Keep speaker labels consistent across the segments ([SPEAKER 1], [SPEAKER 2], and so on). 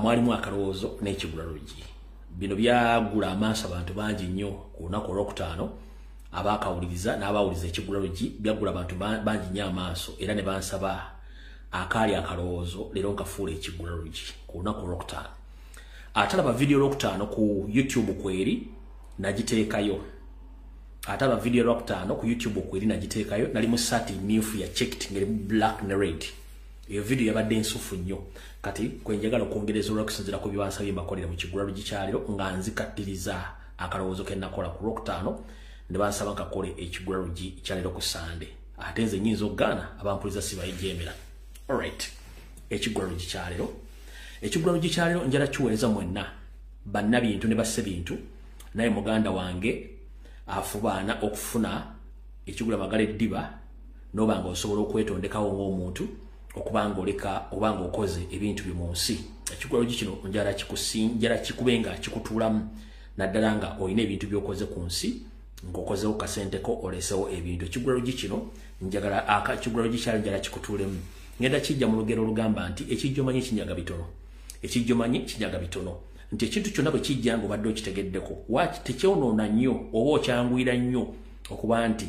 [SPEAKER 1] mwalimu akalowoozo n'ekigula luggi. Bino byagula amaaso abantu bangi nnyo ku lunaku olwokutaano abaakawuliriza n'abawuliza ekigula luggi byagula abantu bangi nnyo amaaso era ne bansaba akaali akalowoozo leero nkafuula ekigula luggi ku lunaku olwokutaano. Atalaba video olwokutaano ku YouTube kweri nagiteekayo. Ataba video olwokutaano ku YouTube kweri nagiteekayo nali mu saati mmyufu ya checked ngeri black ne red. Iyo video yabadde ensufu nnyo kati kwenjagala okwongereza olw'okusinziira ku byansabye mbakolera mu kigula luggi kyaliro nga nzikattiriza akalowoozo ke nakola ku lwokutaano ne bansaba nkakole ekigula luggi kyaliro ku Sande. Ate nze nnyinza okugaana abampuliza sibayejjeemera. Alright, ekigula luggi kyaliro. Ekigula luggi kyaliro njala kiweereza mwenna bannabintu ne basse bintu naye muganda wange afubaana okufuna ekigula magala eddiba n'obanga osobola okwetondekawo ng'omuntu okubanga oleka obanga okoze ebintu byo mu nsi. Ekigula luggi kino njala kikubenga kikutuulamu naddala nga olina ebintu by'okoze ku nsi ng'okozeho kasenteko olesewo ebintu. Ekigula luggi kino ekigula luggi kyali njala kikutuulemu. Ngenda kijja mu lugero olugamba nti ekijjo manyi kinyaga bitono. Ekijjo manyi kinyaga bitono. Nti ekintu kyonna bwe kijja ng'obadde okitegeddeko waaki tekyonoona nnyo oba okyanguyira nnyo okuba nti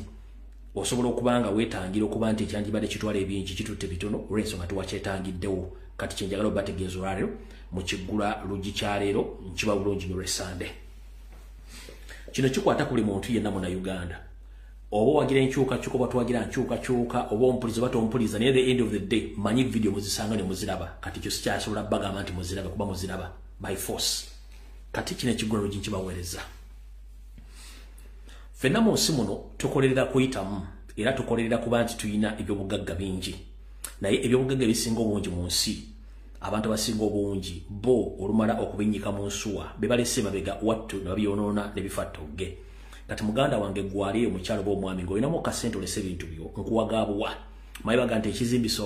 [SPEAKER 1] osobola okuba nga weetangira okuba nti ekyandibadde kitwala ebingi kitutte bitono olw'ensonga tewakyetangiddewo. Kati kyenjagala obategeeza olwaleero mu kigula luggi kyaleero nkiba bulungi nnyo lw'Essande. Kino kikwata ku buli muntu yenna Munnayuganda. Oba wagira enkyukakyuka oba twagira nkyukakyuka oba ompuliza oba tompuliza naye the end of the day manyi video muzisanga ne muziraba. Kati kyo sikyasobola bagamba nti muziraba kuba muziraba by force. Kati kino ekigula luggi nkibaweereza. Ffenna mu nsi muno tukolerera kuyitamu era tukolerera kuba nti tuyina ebyobugagga bingi. Naye ebyobugagga ebisinga obungi mu nsi abantu abasinga obungi bo olumala okubinyika mu nsuwa be balese emabega wattu ne babyonoona ne bifa ttogge. Kati muganda wange gwali omukyalo b'omwami ng'olinamu akasente olese ebintu byo nkuwagaabuwa. Mayi baga nti ekizimbisa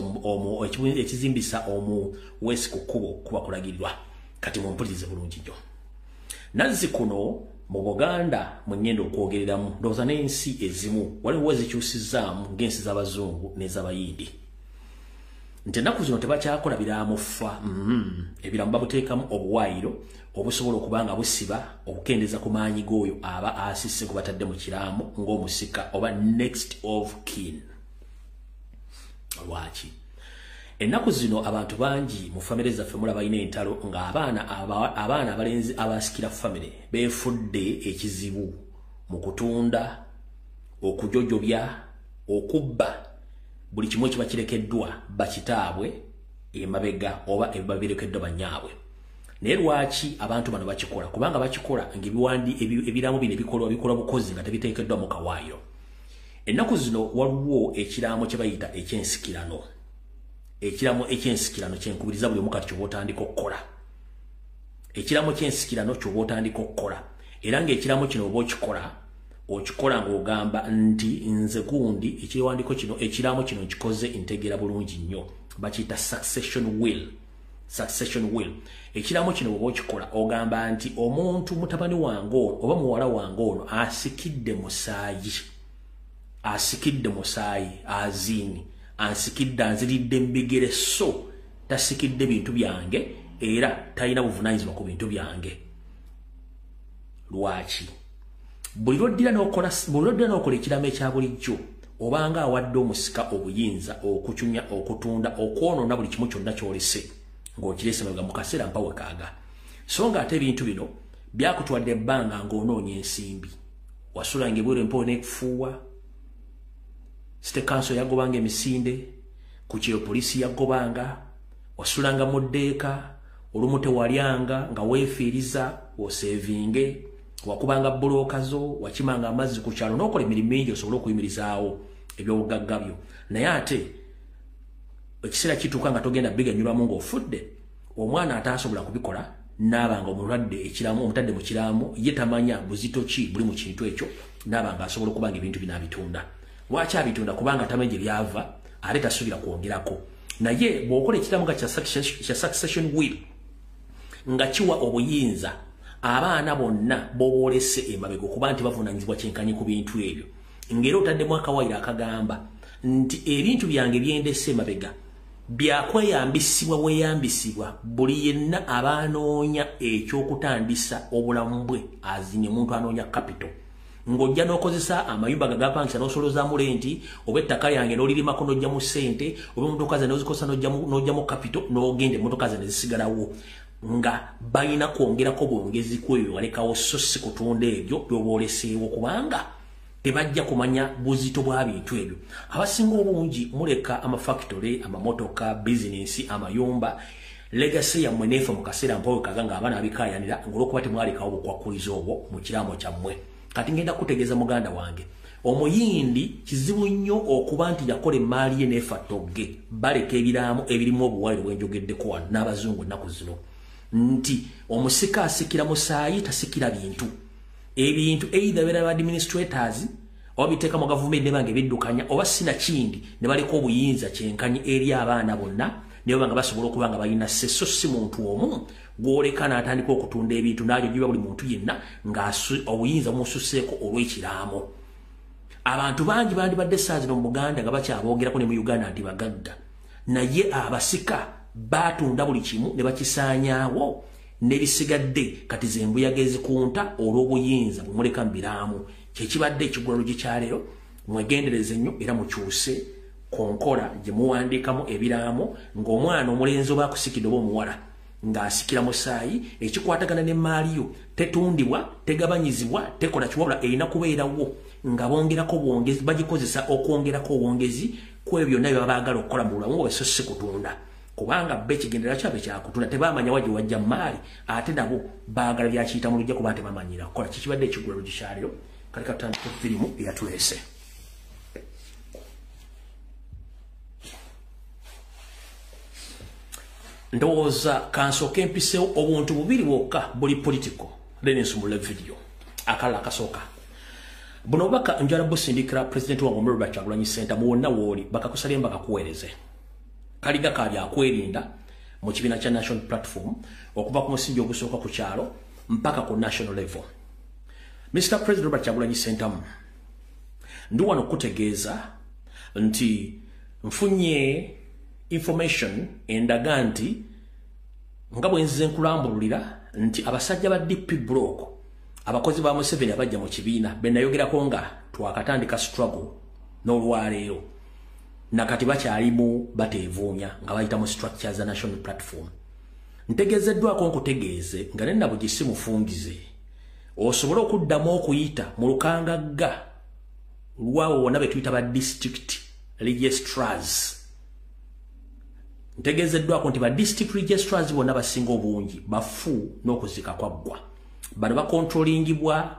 [SPEAKER 1] omuweesi ku kkubo kuba kulagirirwa. Kati mumpulirize bulungi nnyo. Nazzi kuno mu Buganda mwe ngenda okwogereramu ndowooza n'ensi ezimu waliwo ezikyusizzaamu ng'ensi z'Abazungu n'ez'Abayindi. Nti ennaku zino tebakyakola biraamo ffa. Ebiramu babuteekamu obuwaayiro obusobola okuba nga busiba okukendeeza ku maanyi g'oyo aba asisse gwe batadde mu kiraamo ng'omusika oba next of kin. Lwaki? Ennaku zino abantu bangi mu famire zaffe mulaba balina entalo ng'abaana abalenzi abasikira famire beefudde ekizibu mu kutunda, okujojobya, okubba, buli kimu kiba kirekeddwa bakitaabwe emabega oba ebabirekeddwa bannyaabwe. Naye lwaki abantu bano bakikola? Kubanga bakikola ng'ebiraamo bino bikola bukozi nga tebiteekeddwa mu kawaayiro. Ennaku zino waliwo ekiraamo kye bayita ekyensikirano. Ekiraamo ekyensikirano kyenkubiriza buli omu kati ky'oba otandika okukola. Ekiraamo ky'ensikirano ky'oba otandika okukola. Era ng'ekiraamo kino oba okikola ng'ogamba nti nze gundi ekiwandiiko kino ekiraamo kino nkikoze ntegeera bulungi nnyo. Bakiyita succession will. Succession will. Ekiraamo kino oba okikola ogamba nti omuntu mutabani wange ono oba muwala wange ono asikidde musaayi aziini ansikidde anziridde mbigere so tasikidde bintu byange era talina buvunaanyizibwa ku bintu byange. Lwaki? Buli lwoddira n'okola ekiraamo ekya bulijjo obanga awadde omusika obuyinza okucunya okutunda okwonoona buli kimu kyonna kyolese ng'okirese mabega mu kaseera mpawe kaaga. So nga ate ebintu bino byakutwadde ebbanga ng'onoonya ensimbi. Wasulanga ebweru empewo n'ekufuuwa. State Council yagobanga emisinde, ku kiro poliisi yagobanga, wasulanga mu ddeeka, olumu tewalyanga nga weefiiriza, oseevinge, wakubanga bbulooka zo, wakimanga amazzi ku kyalo n'okola emirimu mingi osobole okuyimirizaawo ebyobugagga byo. Naye ate ekiseera kituuka nga togenda biganyulwamu ng'ofudde, omwana ataasobola kubikola n'abanga omutadde mu kiraamu ye tamanya buzito ki buli mu kintu ekyo n'abanga asobola okuba nga ebintu binaabitunda. Lwaki abitunda? Kubanga tamanyi gye byava ate tasuubira kwongerako. Naye bw'okola ekiraamo kya succession will nga kiwa obuyinza abaana bonna b'oboolese emabega okuba nti bavunaanyizibwa kyenkanyi ku bintu ebyo. Ng'era otaddemu akawaayiro akagamba nti ebintu byange byendese emabega byakweyambisibwa weyambisibwa buli yenna abanoonya ekyokutandisa obulamu bwe azine muntu anoonya capital ng'ojja n'okozesa amayumba gagapangisa n'osolozaamu lenti oba ettaka lyange n'olirimako n'ojja mu ssente oba emmotoka ze n'ozikosa n'ojja mu capital n'ogenda emmotoka ze ne zisigalawo nga balina kwongerako bwongezi kweyo walekawo so si kutunda ebyo by'obwoleseewo kubanga tebajja kumanya buzito bwa bintu ebyo abasinga obungi muleka amafactory amamotoka bizinesi amayumba legacy ya mwenefe mu kaseera mpawe kaganga abaana abikayanira ng'olwokuba temwalekawo bukwakkulizo obwo mu kiraamo kyammwe kati ngenda kutegeeza muganda wange omuyindi kizibu nnyo okuba nti yakola emmaali ye neefatogge baleka ebiraamo ebirimu obuwalire bwenjogeddeko wano n'abazungu ennaku zino nti omusika asikira musaayi tasikira bintu ebintu either bera administrators oba biteeka mu gavumenti ne bange biddukanya oba sina kindi ne baleka obuyinza kyenkanyi eri abaana bonna ne banga basobola okuba nga balina seso si muntu omu gwoleka n'atandika okutunda ebintu n'ajo jiba buli muntu yenna nga obuyinza mususeeko olw'ekiraamo abantu bangi bandibadde saazi mu Buganda nga bakyaboogerako ne mu Uganda nti bagagga naye abasika batunda buli kimu ne bakisaanyaawo nebisigadde kati zembuyaga ezikunta olw'obuyinza bumuleka mbiraamu kyekibadde ekigulalo gikyaleero mwegendereze nnyo era mukyuse konkola gye muwandiikamu ebiraamo ng'omwana omulenzi oba akusikidde oba omuwala ng'asikira musaayi ekikwatagana n'emmaali yo tetundibwa tegabanyizibwa tekola kiwabula erina kubeerawo nga bongerako obwongezi bagikozesa okwongerako obwongezi ku ebyo byonna bye baagala okukola mu bulamu bwabwe so si kutunda kubanga be kigendera kyabe kyakutunda tebamanya waje wajja maali ate nabo baagala byakiyita mu lujja kuba tebamanyira kola kikibadde ekigulalo gikyaliro kali katandika firimu eyatulese ndowooza kansooka empisewo obuntu bubiri bwokka buli political then nsumula video akala akasooka buno obubaka njala busindikira president wa Robert Kyagulanyi Ssentamu wonna wooli bakakusalye bakakuweereze kaliga kali akwerinda mu kibiina kya national platform okuva ku musingi ogusooka ku kyalo mpaka ku national level. Mr. President Robert Kyagulanyi Ssentamu ndi wano kutegeeza nti nfunye information endaga nti nga bwe nzize nkulambululira nti abasajja ba DP block abakozi ba Museveni abajja mu kibiina benayogerako nga twakatandika struggle n'olwaleero nakati bakyalimu bateevuunya nga bayita mu structure za national platform ntegeezeddwako nkutegeeze nga nenna bugisi mufungize osobola okuddamu okuyita mu lukangagga lwawo wonna be tuyita ba district registrars ntegeezeddwako nti ba district registrars bonna basinga obungi bafu n'okuzika kwaggwa bano bakontrolingibwa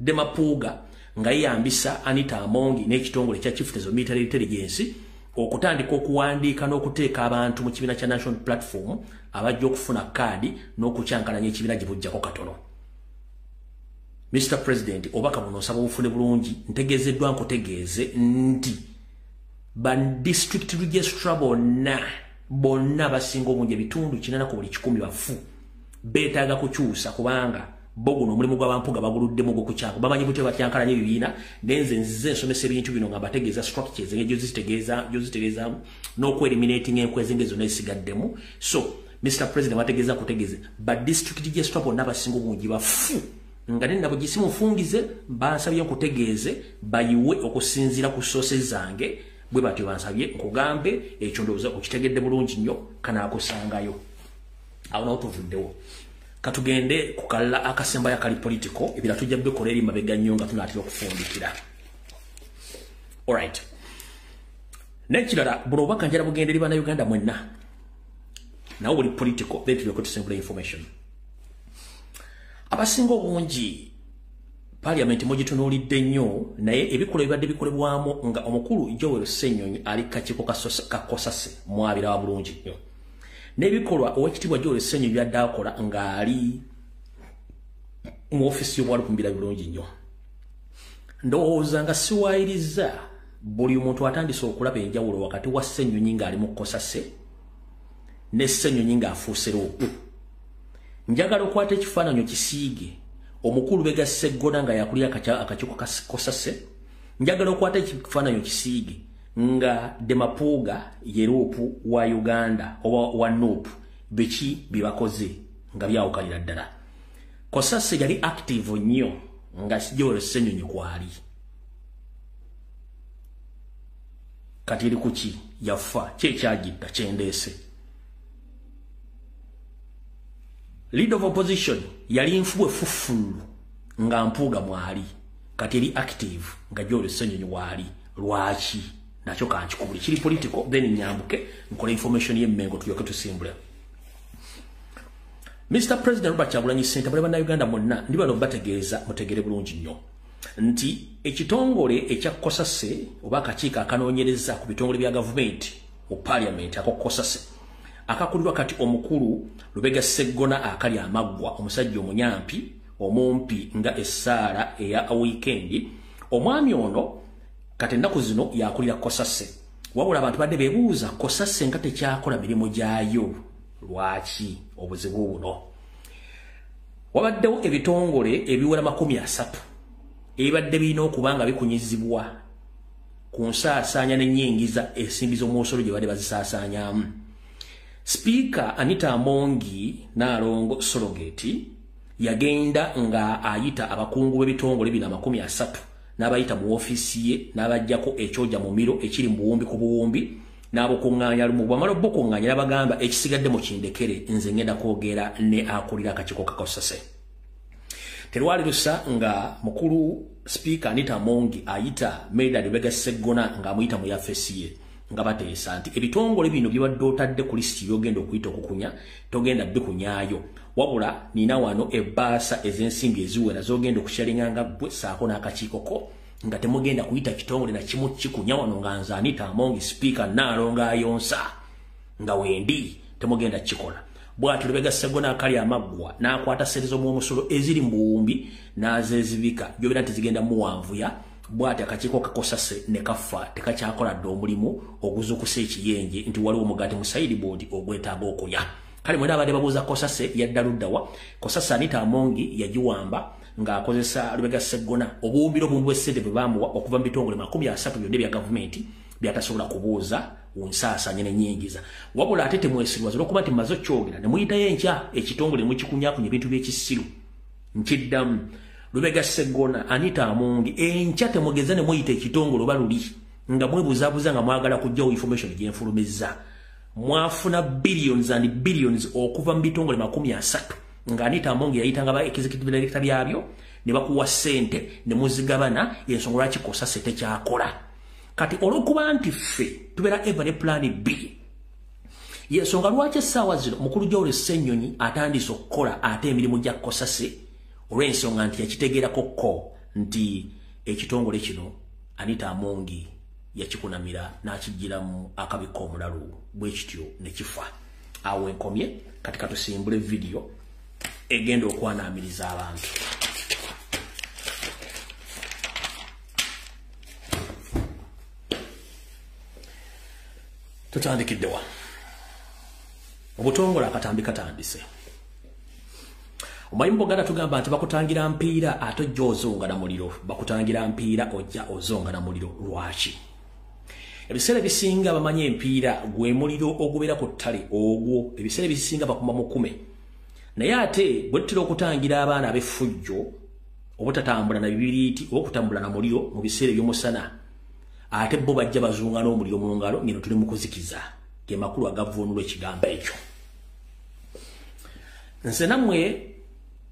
[SPEAKER 1] Demapuga nga yeyambisa Anita Amongi n'ekitongole kya Chieftains of Military Intelligence okutandika okuwandiika n'okuteeka abantu mu kibiina kya national platform abajja okufuna kaadi n'okukyankalanya ekibiina gye bujjako katono. Mr. President obaka buno nsaba obufune bulungi ntegeezeddwa nkutegeeze nti ba district registrar bonna basinga obungi ebitundu 4 ku buli 100 bafu beetaaga kukyusa kubanga boguno omulimu gw'abampuga baguluddemu gw'okukyako bamanyi butyo batyankalanya ebibiina nenze nzize nsomesa ebintu bino nga bategeeza structures ng'egyo zitegeeza n'okweliminating enkwezi ng'ezo n'ezisigaddemu. So Mr. President bategeeza kutegeeze ba district registrar bonna basinga obungi bafu nga nenna bwe gisi mufungize bansabye nkutegeeze bayiwe okusinziira ku sources zange bwe batyo bansabye nkugambe ekyo ndowooza okitegedde bulungi nnyo kanaakusangayo awo nawo tuvuddewo katugende kukalla akasembayo akali political ebira tujja bikola eri mabega nnyo nga tunaatera okufundikira. Alright, nekirala buno obubaka njala bugende eri bannayuganda mwenna nawo buli political then tulyoke tusengula information. Abasinga obungi parliament mugitunuulidde nnyo naye ebikolwa ebibadde bikolebwamu nga omukulu Joel Ssenyonyi ali kakiiko kakosase mwabira bulungi nnyo n'ebikolwa owekitiibwa Joel Ssenyonyi byadde akola ng'ali mu ofisi y'obwali kumbira bulungi nnyo. Ndowooza nga siwaayiriza buli omuntu atandise okulaba enjawulo wakati wa Ssenyonyi ng'ali mu kkosase ne Ssenyonyi ng'afuuse loopu. Njagala okwata ekifaananyi kisiige omukulu Bega Sseggona nga yakulira akakiiko kakosase. Njagala okwata ekifaananyi kisiige nga Demapuga yerupu wa Uganda wa Nupu biki bibakoze nga byawukalira ddala. Kosase yali active nnyo nga Joel Ssenyonyi kwali. Kati eri kuki yafa kyekyagidda kyendeese. Leader of opposition yali nfuwe fufulu nga Mpuuga mwali. Kati eri active nga Joel Ssenyonyi wali. Lwaki nakyo kankikubuli kiri political then nyambuke nkole information y'emmengo tuyoke tusimbule. Mr. President Robert Kyagulanyi Ssentamu bana Uganda monna ndi bano bategeeza mutegere bulungi nnyo nti ekitongole ekya Kosase oba akakiiko akanoonyereza ku bitongole bya gavumenti mu parliament ako Kosase akakulirwa kati omukulu Lubega Sseggona akali amaggwa omusajja omunyampi omumpi nga essaala eya weekend omwami ono kati ennaku zino yakulira Kosase wabula abantu badde beebuuza Kosase nga tekyakola mirimu gyayo. Lwaki obuzibu buno? Wabaddewo ebitongole ebiwera 30 ebibadde birina okuba nga bikunyizibwa ku nsaasaanya n'ennyingiza ensimbi z'omusolo gye badde bazisaasaanyamu. Speaker Anita Amongi Nalongo Sorogeti yagenda nga ayita abakungu b'ebitongole bino 30 n'abayita mu ofiisi ye n'abajjako ekyoja mu miro ekiri mu buwumbi ku buwumbi n'abokuŋŋaanya lumu bwamala obukuŋŋaanya n'abagamba ekisigadde mu kindekere nze ngenda kwogera ne akulira akakiiko ka Kosase. Terwali lusa nga mukulu Speaker Anita Amongi ayita Medard Lubega Sseggona ng'amuyita mu yafeesi ye nga bateesa nti ebitongole bino byebadde otadde ku lisiti by'ogenda okuyita okukunya togenda bikunyaayo wabula nina wano ebbaasa ez'ensimbi eziwera z'ogenda okushalinga nga ggwe saako n'akakiikoko nga temugenda kuyita kitongole na kimu kikunya wano nga nze Anita Amongi Speaker Nalongo ayonsa nga wendi temugenda kikola. Bw'ati Lubega Sseggona akali amaggwa n'akwata ssente z'omumusolo eziri mu buwumbi n'azeezibika gy'obeera nti zigenda muwanvuya. Bw'ati akakiiko ka Kosase ne kafa tekakyakola dde omulimu oguzukusa ekiyenje nti waliwo omugaati mu sideboard ogwetaaga okulya. Kale mwena abadde babuuza Kosase yadda luddawa. Kosase Anita Amongi yagiwamba ng'akozesa Lubega Sseggona obuwumbiro bungi bw'essente bwe bamuwa okuva mu bitongole 30 byonna ebya gavumenti byatasobola kubuuza unsaasaanya n'ennyingiza. Wabula ate temwesirwa olw'okuba nti mmaze okyogera ne muyitayo enkya ekitongole mukikunyakunya ebintu by'ekisiru. Nkiddamu Lubega Sseggona Anita Amongi enkya temugeza ne muyita ekitongole oba luli nga mwebuzaabuza nga mwagala kujjawo information gy'enfulumizza. Mwafuna billions and billions okuva mu bitongole 30 nga Anita Amongi yayitanga ba executive director byabyo ne bakuwa ssente ne muzigabana ensonga lwaki Kosase tekyakola. Kati olw'okuba nti ffe tubeera eva ne plan B yensonga lwaki essaawa zino mukulu Joel Ssenyonyi atandise okukola ate emirimu gya Kosase olw'ensonga nti yakitegeerako ko nti ekitongole kino Anita Amongi yakikunamira n'akigiramu akabika omulalu bwe kityo ne kifa. Awo enkomye kati katusimbule video egenda okwanamiriza abantu. Tutandikiddewa obutongole akatambi katandise. Omulimu Buganda tugamba nti bakutangira mpiira ate ojja ozonga na muliro. Bakutangira mpiira ojja ozonga na muliro. Lwaki? Ebiseera bisinga bamanye empiira gwe muliro ogubeera ku ttale ogwo ebiseera bisinga bakuma mukume. Naye ate bwe tutera okutangira abaana ab'effujjo obutatambula na bibiriiti okutambula na muliro mu biseera by'omusana ate bo bajja bazunga n'omuliro mu ngalo ngeno tuli mu kuzikiza. Ge makulu agavvuunulwa ekigambo ekyo. Nze nammwe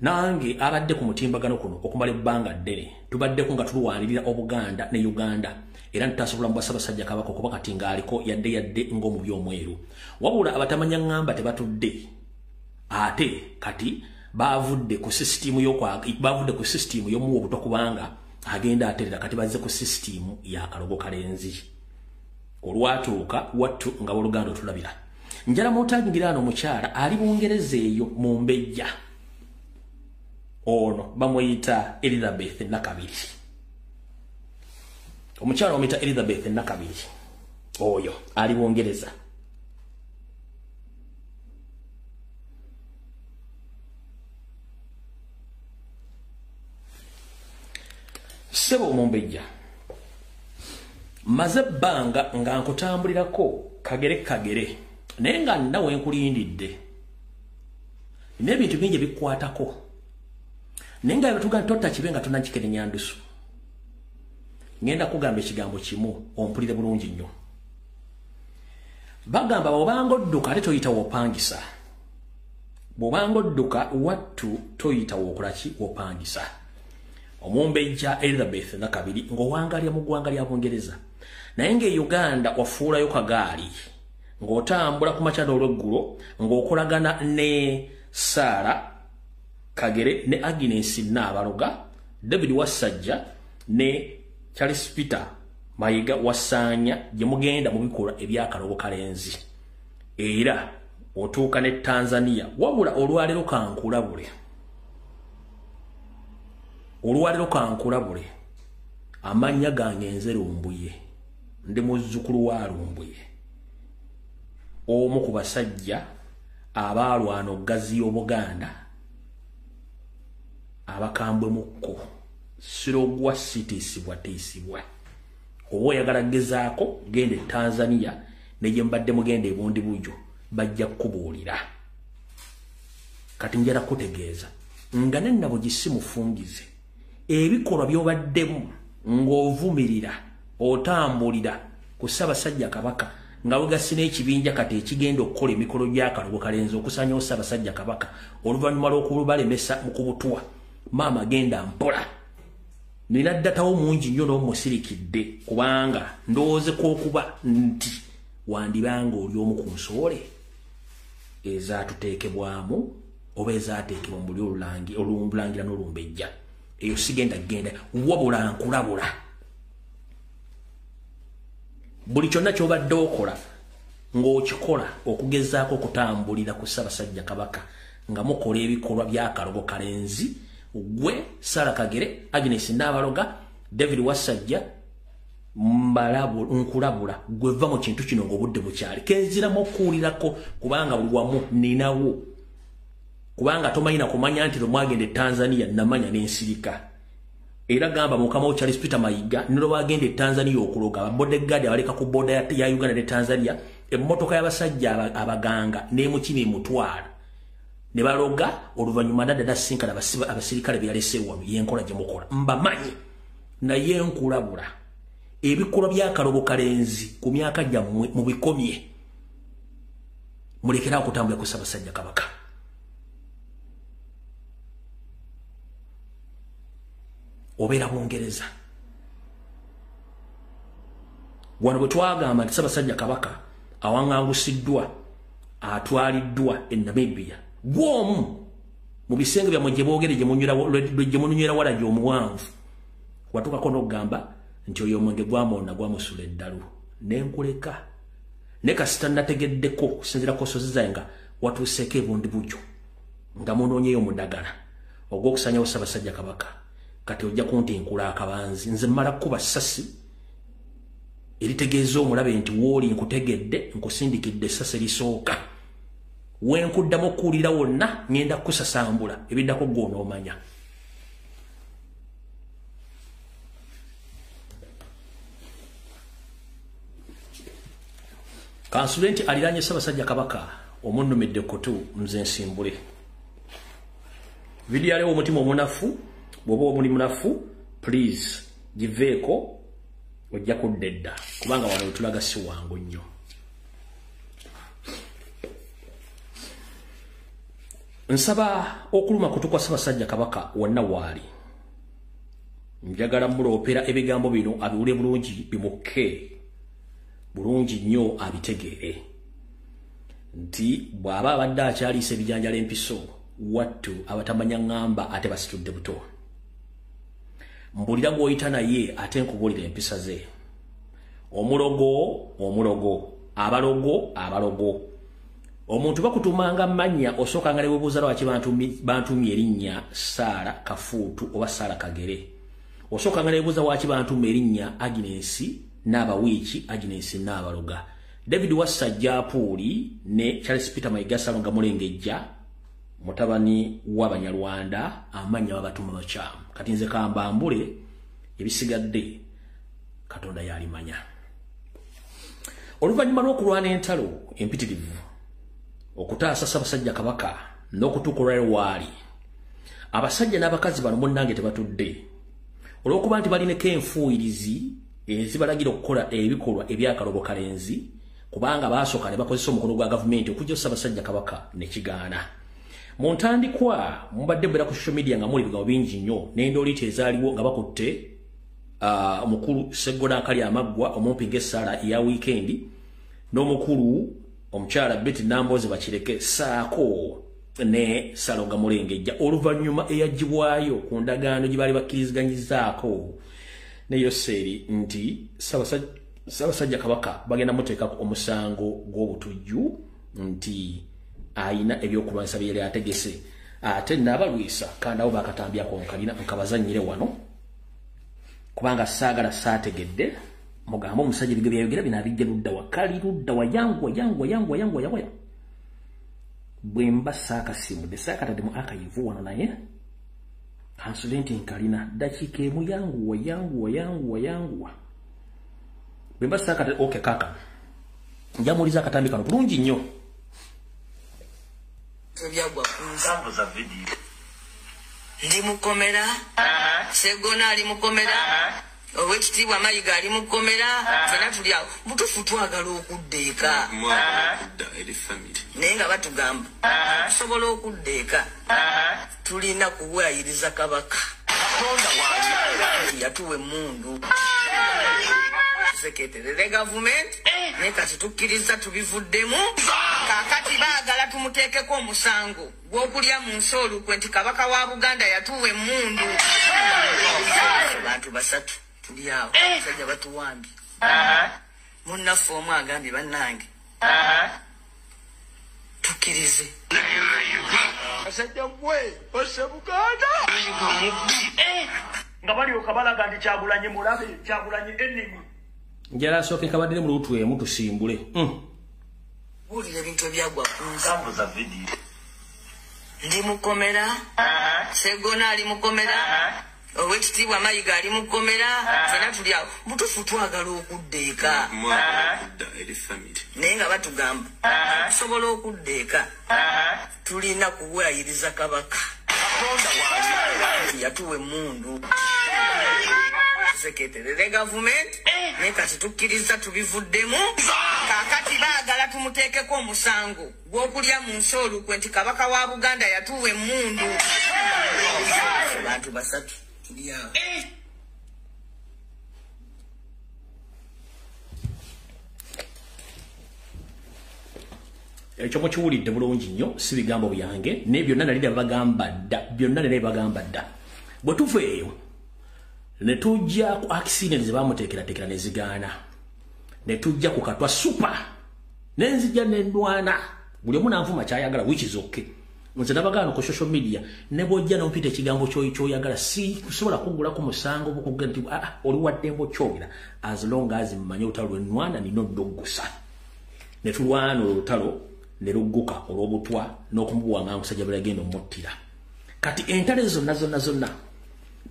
[SPEAKER 1] nange abadde ku mutimbagano kuno okumala ebbanga ddene tubaddeko nga tulwanirira Obuganda ne Uganda era ntutasobola mu Ssaabasajja Kabaka okuba kati ng'aliko yadde ng'omubi omweru. Wabula abatamanya ngamba tebatudde ate kati bavudde ku system y'omuwa obuto kubanga agenda aterera kati bazze ku system ya kalogo kalenzi. Olwatuuka wattu nga Oluganda otulabira. Njala mutangira ano mukyala ali Bungereza eyo mu Mbejja. Ono bamuyita Elizabeth Nakabiri. Omukyala omuyita Elizabeth Nakabiri. Oyo ali Bungereza. Sebo Mumbejja. maze bbanga nga nkutambulirako kagere naye nga nawe nkulindidde n'ebintu bingi bikwatako naye nga batuga ntotta kibe nga tonnakikenenya ndusu ngenda kugamba ekigambo kimu ompulire bulungi nnyo bagamba bw'obanga odduka ate toyita w'opangisa bw'obanga odduka wattu toyita w'okolaki w'opangisa omumbejja Elizabeth II ng'owangalya mu ggwanga lya Bungereza naye ng'e Uganda wafuulayo kagaali ng'otambula ku makya n'olweggulo ng'okolagana ne Sarah Kagere ne Agnes Nabaloga David Wasajja ne Charles Peter Mayiga Wasanya gye mugenda mu bikolwa eby'akalobo kalenzi era otuuka ne Tanzania wabula olwalero kankulabule amannya gange nze Lumbuye ndi muzzukulu wa Lumbuye omu ku basajja abaalwana oggazi y'Obuganda abakambwe mukko sirogwa tiisibwa oba oyagala gezaako gende Tanzania ne gye mbadde mugenda e Bundi Bujjo bajja kukubuulira kati njala kutegeeza nga ne nabo gisimufungize ebikolwa by'obaddemu ng'ovumirira otambulira ku Ssaabasajja Kabaka nga wegasi n'ekibinja kati ekigenda okukola emikolo gy'akalobo kalenzi okusanyawo Ssaabasajja Kabaka oluvannyuma lw'okubalemesa mu kubutwa maama genda mpola nina ddatawo mungi nnyo n'omusirikidde kubanga ndoozeko okuba nti wandibanga oli omu ku nsowole ezaatuteekebwamu oba ezaateekebwa mu buli olulangira n'olumbejja eyo sigenda genda wabula nkulabula buli kyonna ky'obadde okola ng'okikola okugezaako okutambulira ku Ssaabasajja Kabaka nga mukola ebikolwa by'akalobo kalenzi gwe Sarah Kagere Agnes Nabaloga David Wasajja nkulabula gwe va mu kintu kino ng'obudde bukyali kenziramu okuwulirako kubanga buli wamu ninawo kubanga tomanyina kumanya nti lwemwagenda e Tanzania namanya n'ensirika era gamba mukama wo Charles Peter Mayiga nilo bagenda e Tanzania okuloga ababodegaadi abaleka ku boda ya Uganda ne Tanzania emmotoka y'abasajja abaganga n'emukimi emutwala ne baloga oluvannyuma nadda sinkana abasirikale byalese wano yenkola gye mukola mbamanyi naye nkulabula ebikolwa by'akalobo kalenzi ku myaka gyammwe mu bikomye mulekera okutambula ku Ssaabasajja Kabaka obeera Bungereza wano bwe twagamba nti Ssaabasajja Kabaka awaŋŋangusiddwa atwaliddwa e Namibia bw'omu mu bisenge byammwe gye boogere gye munywera wala gy'omuwanvu watuukako n'okugamba nti oyo omwenge gwamwonna gwamusula eddalu n'enkuleka ne kasita nategeddeko okusinziira ku nsozi zange nga watuuseeko e Bundi Bujjo nga munoonyeyo mu ddagala ogw'okusanyawo Ssaabasajja Kabaka kati ojja kuntinkula akabanzi nze mmala kuba ssasi eritegeeza omulabe nti wooli nkutegedde nkusindikidde essasi erisooka wenkuddamu okuwulira wonna ngenda kukusasambula ebiddako gw'onoomanya kansule nti aliraanye Ssaabasajja Kabaka omunnumidde kutu nze nsimbule vidiyo aliwo omutima omunafu bw'oba omuli munafu please giveeko ojja kudda edda kubanga wano wetulaga si wangu nnyo nsaba okuluma kutu kwa Ssaabasajja Kabaka wonna waali njagala muloopera ebigambo bino abiwule bulungi bimukke bulungi nnyo abitegeere nti bw'aba abadde akyaliisa ebijanjala empiso wattu abatamanya ŋŋamba ate basitudde buto mbulira gw'oyita naye ate nkubuulira empisa ze omulogo abalogo omuntu bakutumanga mannya osookanga ne weebuuza lwaki bantumye erinnya Sarah Kafuutu oba Sarah Kagere osookanga ne weebuuza lwaki bantumye erinnya Agnes Nabawiiki Agnes Nabaloga David Wasajja Apuuli ne Charles Peter Mayiga Salonga Mulengejja mutabani w'Abanyarwanda amannya babatuma bakyamu kati nze kambambule ebisigadde Katonda yalimanya. Oluvannyuma lw'okulwana entalo empitirivu okutaasa Ssaabasajja Kabaka n'okutuuka olwaleero waali abasajja n'abakazi bano munnange tebatudde olw'okuba nti balinako enfuuyirizi ezibalagira okukola ebikolwa ebyakalobo kalenzi kubanga baasooka ne bakozesa omukono gwa gavumenti okujja Ssaabasajja Kabaka ne kigaana. Mu ntandikwa mubadde bwera ku social media nga muli bigambo bingi nnyo n'endooliito ezaaliwo nga bakutte omukulu Sseggona Akali Amaggwa omumpi ng'essaala eya wiikendi n'omukulu omukyala Betty Namboze Bakireke saako ne Salonga Mulengejja oluvannyuma eyagibwayo ku ndagaano gye baali bakkiriziganyizaako ne Yoseri nti Ssaabasajja Kabaka bagenda muteekako omusango gw'obutujju nti ayina ebyokulwanyisa bye yali ategese ate n'abalwisa kandi abo bakatambyako nkalina nkabazannyire wano kubanga saagala saategedde mugamba omusajja ebigere byayogera bino abijja ludda wakali ludda wayangwa bwe mba saakasimudde saakatadde mu akayivu wano naye kansule nti nkalina dakiika emu yanguwa bwe mba saakatadde oke kaka njamuliza akatambi kano bulungi nnyo
[SPEAKER 2] byagwa kunsambu za video ndi mukomera Sseggona ali mukomera Owekitiibwa Mayiga ali mukomera fena tuli awo butufu twagala okuddeeka naye nga batugamba tusobola okuddeeka tulina kuwayiriza Kabaka yatuwa emmundu tuseketerere gavumenti naye kati tukkiriza tubivuddemu kakati baagala tumuteekeko omusango gw'okulya mu nsi olukwe nti Kabaka wa Buganda yatuwa emmundu bantu basatu tuli awo basajja batuwambye munnaffe omu agambye bannange tukkirize basajja gwe ose Buganda nga balyoka balaga nti Kyagulanyi mulabe Kyagulanyi enemy
[SPEAKER 1] njala asooke nkabadde mu lutu emu tusimbule
[SPEAKER 2] buulira ebintu ebyagwa ku nsambu za video ndi mukomera Sseggona ali mukomera Owekitiibwa Mayiga ali mukomera fena tuli awo butufu twagala okuddeeka naye nga batugamba tusobola okuddeeka tulina kuwayiriza Kabaka yatuwa emmundu tuseketerere gavumenti naye kati tukkiriza tubivuddemu kakati baagala tumuteekeko omusango gw'okulya mu nsi olukwe nti Kabaka wa Buganda yatuwa emmundu bantu basatu tuli awo
[SPEAKER 1] ekyo mukiwulidde bulungi nnyo si bigambo byange naye byonna nali bagamba dda bwe tuva eyo ne tujja ku accident ze bamuteekerateekera ne zigaana ne tujja ku Katwa super nenzija n'endwana buli omu nanvuma kyayagala which is okay nze nabagaano ku social media ne bw'ojja n'ompita ekigambo ky'oyagala si kusobola kuggula ku musango bukuga nti oli waddembo kyogera as long as mmanye olutalo lw'ennwana nina oddoggusa ne tulwana olutalo ne lugguka olw'obutwa n'okumubuwanga musajja bwe yagenda omuttira kati entale zonna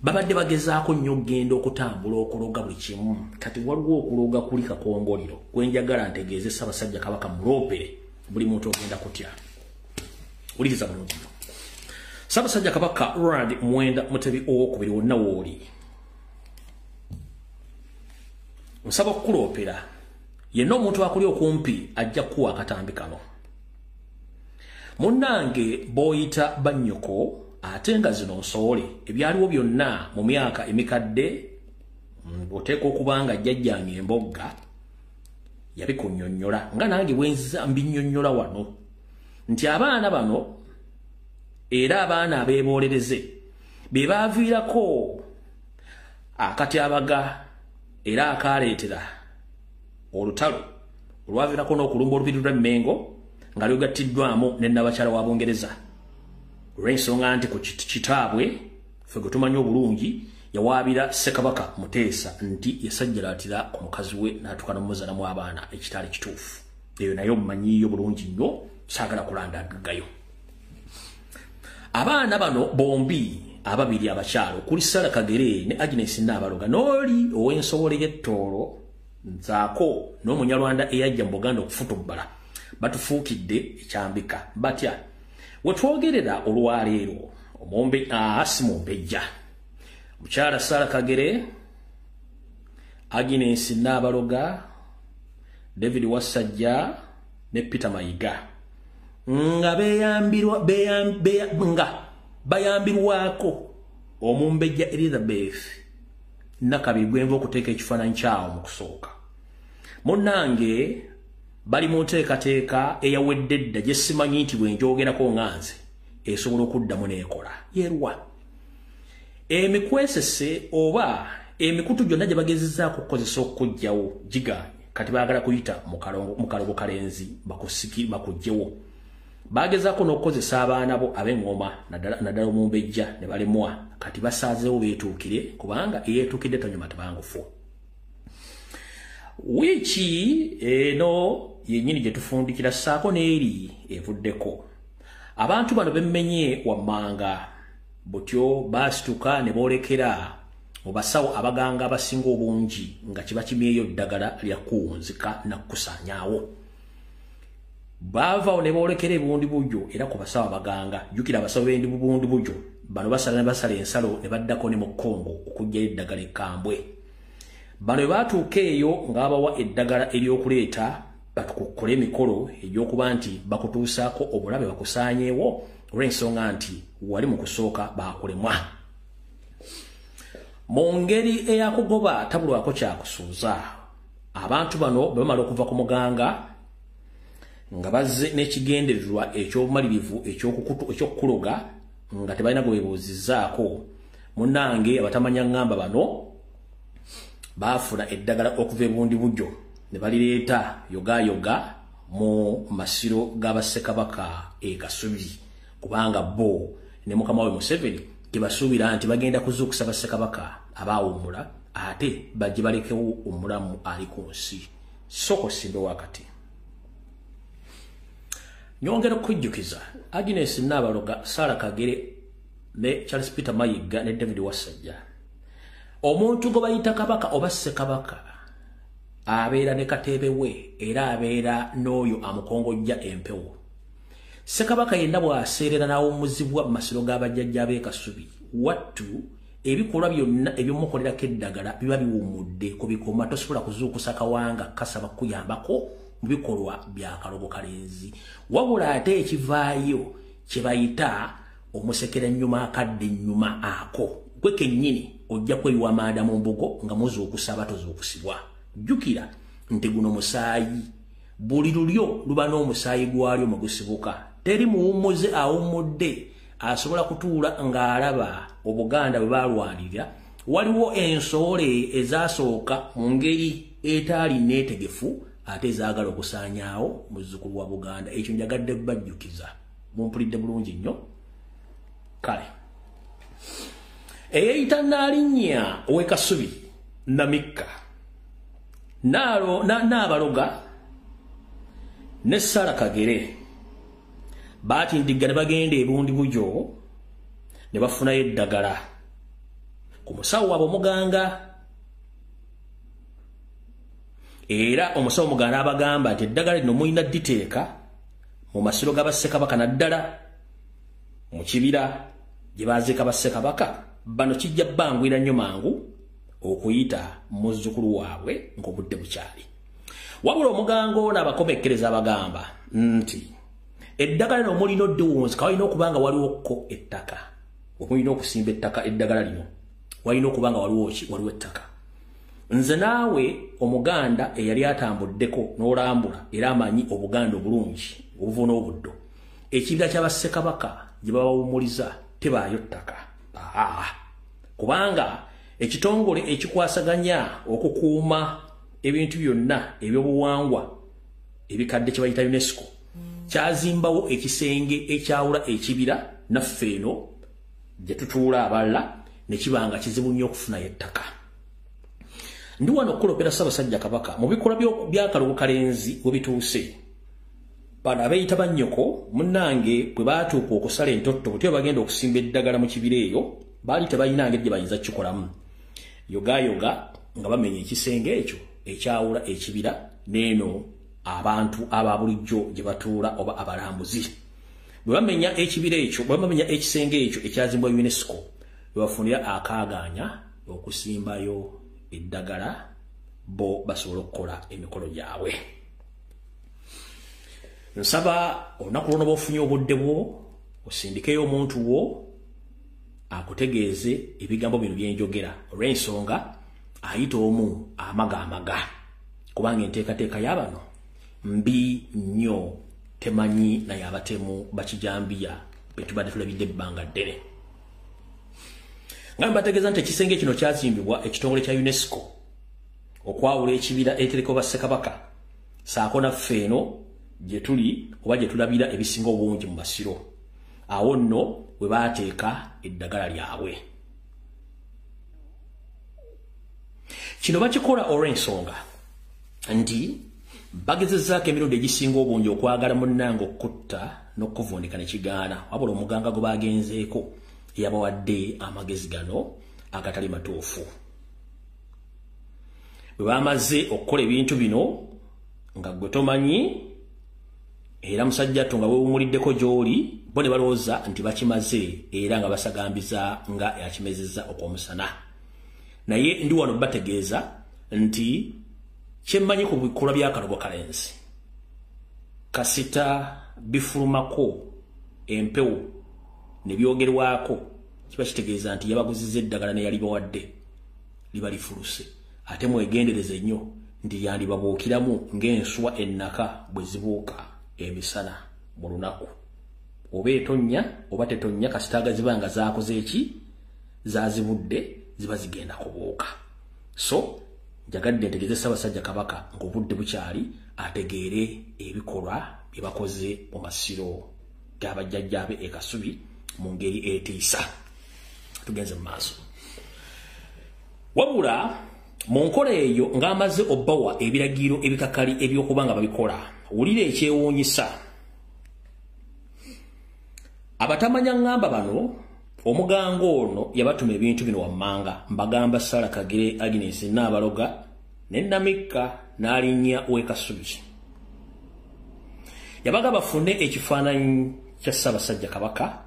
[SPEAKER 1] babadde bagezaako nnyo okgenda okutambula okuloga buli kimu kati waliwo okuloga kuli kakongoliro kwenjagala ntegeeze Ssaabasajja Kabaka muloopere buli muntu ogenda kutya uliriza bulungi Ssaabasajja Kabaka Ronald Muwenda Mutebi owokubiri wonna wooli nsaba okukuloopera yenna omuntu akuli okumpi ajja kuwa akatambi kano munnange b'oyita bannyoko ate nga zino nsowole ebyaliwo byonna mu myaka emikadde oteeka okuba nga jjajjange embogga yabikunnyonnyola nga nange bwenziza mbinnyonnyola wano nti abaana bano era abaana abeebolereze be baaviirako akatyabaga era akaleetera olutalo olwaviirako n'okulumba olubiri lw'Emmengo nga lugattiddwamu ne Nnabakyala wa Bungereza olw'ensonga nti ku kitaabwe ffe gwe tumanyi obulungi yawaabira Ssekabaka Muteesa nti yasajjalaatira ku mukazi we n'atuuka n'omuzaalamu abaana ekitaali kituufu eyo naye omumanyiiyo bulungi nnyo saagala kulandagayo abaana bano bombi ababiri abakyalo kuli Sarah Kagere ne Agnes Nabaloga n'oli ow'ensobole y'ettoolo nzaako n'Omunyarwanda eyajja mu Buganda okufutubbala batufuukidde ekyambika batya wetwogerera olwaleero si Mumbejja Mukyala Sarah Kagere Agnes Nabaloga David Wasajja ne Peter Mayiga nga bayambirwako Omumbejja Elizabeth nakabigwenva okuteeka ekifaananyi kyawo mu kusooka munnange bali mu nteekateeka eyawedde dda gye simanyi nti bwe njogerako nganze esobola okuddamu n'ekola yerwa emikwesese oba emikutu gyonna gye bagezezzaako okukozesa okujjawo giganye kati baagala kuyita mu kalogo kalenzi bakugjewo bagezaako n'okukozesa abaana bo ab'eŋŋoma naddala Omumbejja ne balemwa kati basaazeewo beetuukire kubanga eyeetuukidde tonyuma tebangufu wiiki eno yennyini gye tufundikira ssaako n'eri evuddeko abantu bano bemmenye wammanga butyo baasituka ne boolekera mu basawo abaganga abasinga obungi nga kiba kimyeyo ddagala lya kuwunzika na kukusaanyaawo baavaawo ne boolekera ebundi bujjo era ku basawo abaganga jjukira abasawo b'endi bubundi bujjo bano basala ensalo ne baddako ne mu Kongo okuggyayo eddagala ekkambwe bano baatuuka eyo ng'abawa eddagala ery'okuleeta batukukole emikolo egy'okuba nti bakutuusaako obulabe bakusaanyeewo olw'ensonga nti wali mu kusooka baakulemwa mu ngeri eyakugoba tabulwako kyakusuuza abantu bano bwe bamala okuva ku muganga nga bazze n'ekigendererwa eky'obumalirivu eky'okukuloga nga tebalina gwe beebuuzizzaako munnange abatamanya ŋŋamba bano baafuna eddagala okuva ebundi bujjo ne balireeta yogayoga mu masiro g'abassekabaka Kasubi kubanga bo ne mukama we Museveni tebasuubira nti bagenda kuzuukusa bassekabaka abaawummula ate bajje balekewo omulamu ali ku nsi soko simbe wakati nyongera okujjukiza Agnes Nabaloga Sarah Kagere ne Charles Peter Mayiga ne David Wasajja omuntu gwe bayita kabaka oba ssekabaka abeera ne katebe we era abeera n'oyo amukongojja empewo ssekabaka yenna bw'aseerera n'awummuzibwa mu masiro g'abajjajja Kasubi wattu ebikolwa byonna eby'omukolerako eddagala biba biwummudde ku bikoma tosobola kuzuukusa kawanga kasaba kuyambako mu bikolwa bya kalogo kalenzi wabula ate ekivaayo kye bayita omusekera ennyuma akadde ennyuma ako gwe kennyini ojja kweyiwa amaada mu mbugo nga muzuukusa abatozuukusibwa jjukira nti guno musaayi buli lulyo luba n'omusaayi gwalyo mu gusibuka teri muwummuze awummudde asobola kutuula ng'alaba Obuganda bwe balwanirira waliwo ensole ezasooka mu ngeri etaali neetegefu ate ezaagala okusaanyaawo muzzukulu wa Buganda ekyo njagadde bajjukiza mumpulidde bulungi nnyo kale eyeyita Naalinnya ow'e Kasubi Namikka Nabaloga ne Sarah Kagere baatindigga ne bagenda ebundi bujjo ne bafunayo eddagala ku musawo waabwe omuganga era omusawo omuganga abagamba nti eddagala lino mulina dditeeka mu masiro g'abassekabaka naddala mu kibira gye baaziika bassekabaka bano kijja bbangwira nnyo mangu okuyita muzzukulu waabwe ng'obudde bukyali wabula omuganga ono abakomekkereza abagamba nti eddagala lino mulina oddiwunzika walina okuba nga waliwoko ettaka omulina okusimba ettaka eddagala lino walina okuba nga waliwo ettaka nze naawe omuganda eyali atambuddeko n'olambula era amanyi Obuganda obulungi obuva n'obuddo ekibira ky'abassekabaka gye babawummuliza tebaayo ttaka kubanga ekitongole ekikwasaganya okukuuma ebintu byonna ebyobuwangwa ebikadde kye bayita UNESCO kyazimbawo ekisenge ekyawula ekibira naffe eno gye tutuula abalala ne kibanga kizibu nnyo okufunayo ettaka ndi wano okukulopera Ssaabasajja Kabaka mu bikolwa by'akalogo kalenzi we bituuse bano abeeyita bannyoko munnange bwe baatuuka okusala entotto butyo bagenda okusimba eddagala mu kibira eyo baali tebalina ngeri gye bayinza kukikolamu yogayoga nga bamenya ekisenge ekyo ekyawula ekibira neno abantu ababulijjo gye batuula oba abalambuzi. Bwe bamenya ekibira ekyo, bwe bamenya ekisenge ekyo ekyazimbwa UNESCO, bwe bafunira akaaganya okusimbayo eddagala bo basobola okukola emikolo gyabwe. Nsaba olunaku luno bw'ofunye obudde bwo osindikeyo omuntu wo akutegeeze ebigambo bino byenjogera olw'ensonga ayita omu amaga kubanga enteekateeka y'abano mbi nnyo, temanyi naye abatemu bakijambiya betubadde tulabidde ebbanga ddene. Nga mbategeeza nti ekisenge kino kyazimbibwa ekitongole kya UNESCO okwawula ekibira etereko ba Ssekabaka saako naffe eno gye tuli oba gye tulabira ebisinga obungi mu Masiro. Awo nno we baateeka eddagala lyabwe. Kino bakikola olw'ensonga nti bagezezzaako emirundi egisinga obungi okwagala munnange okutta n'okuvundika ne kigaana, wabula omuganga gwe bagenzeeko yabawadde amagezi gano agatali matuufu. Bwe bamaze okukola ebintu bino nga gwe tomanyi era musajjattu nga weewumuliddeko gy'oli, bo ne balowooza nti bakimaze era nga basagambiza nga yakimezezza okw'omusana. Naye ndi wano bategeeza nti kyemmanyi ku bikolwa bya Kalogo Kalenzi kasita bifulumako empewo ne byogerwako kiba kitegeeza nti yabaguzizza eddagala ne yali bawadde liba lifuluse. Ate mwegendereze nnyo nti yandibabuukiramu ng'enswa ennaka bwe zibuuka emisana mu lunaku. Oba etonnya oba tetonnya kasita ziba nga zaakoze eki zaazibudde ziba zigenda kubuuka. So njagadde ntegeeze Ssaabasajja Kabaka ng'obudde bukyali ategeere ebikolwa bye bakoze mu Masiro g'abajjajjaabe e Kasubi mu ngeri etiisa. Tugenze mu maaso. Wabula mu nkola eyo ng'amaze obbawa ebiragiro ebikakali eby'okuba nga babikola, wulira ekyewuunyisa. Abatamanya ngamba bano omuganga ono yabatuma ebintu bino wammanga, mbagamba Sarah Kagere, Agnes Nabaloga ne Namika n'alinnya w'e Kasubi. Yabaga bafune ekifaananyi kya Ssaabasajja Kabaka,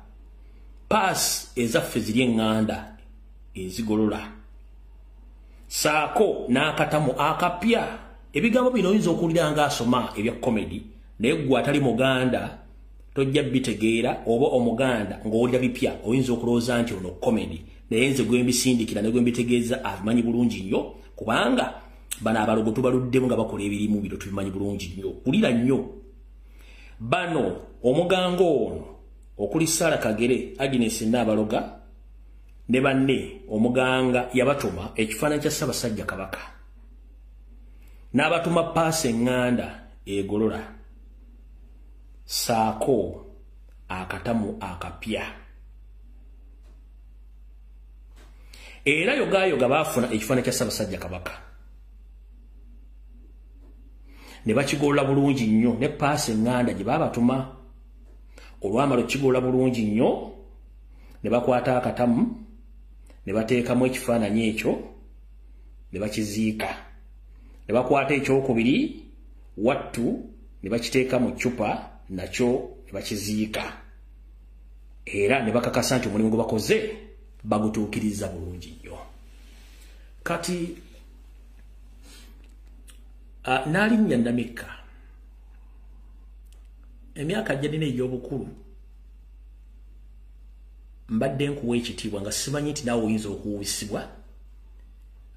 [SPEAKER 1] paasi ezaffe ziri eŋŋanda ezigolola, saako n'akatamu akapya. Ebigambo bino oyinza okuwulira ng'asoma ebya komedi, naye ggwe atali Muganda tojja bitegeera, oba Omuganda ng'owulira bipya oyinza okulowooza nti ono komedi, naye nze gwe mbisindikira ne gwe mbitegeeza abimanyi bulungi nnyo, kubanga bano abalogo tubaluddemu nga bakola ebirimu bino tubimanyi bulungi nnyo. Wulira nnyo bano omuganga ono okuli Sarah Kagere, Agnes Nabaloga ne banne, omuganga yabatuma ekifaananyi kya Ssaabasajja Kabaka n'abatuma paasi eŋŋanda egolola, saako akatamu akapya. Era yogayoga baafuna ekifaananyi kya Ssaabasajja Kabaka ne bakigolola bulungi nnyo, ne paasi eŋŋanda gye baabatuma olwamala okigolola bulungi nnyo ne bakwata akatamu ne bateekamu ekifaananyi ekyo ne bakiziika. Ne bakwata ekyokubiri wattu ne bakiteeka mu ccupa nakyo ne bakiziika. Era ne bakakasa nti omulimu gwe bakoze bagutuukiriza bulungi nnyo. Kati n'alinnya Namika, emyaka gye nina egy'obukulu mbadde nkuwa ekitiibwa nga simanyi nti naawe oyinza okuwubisibwa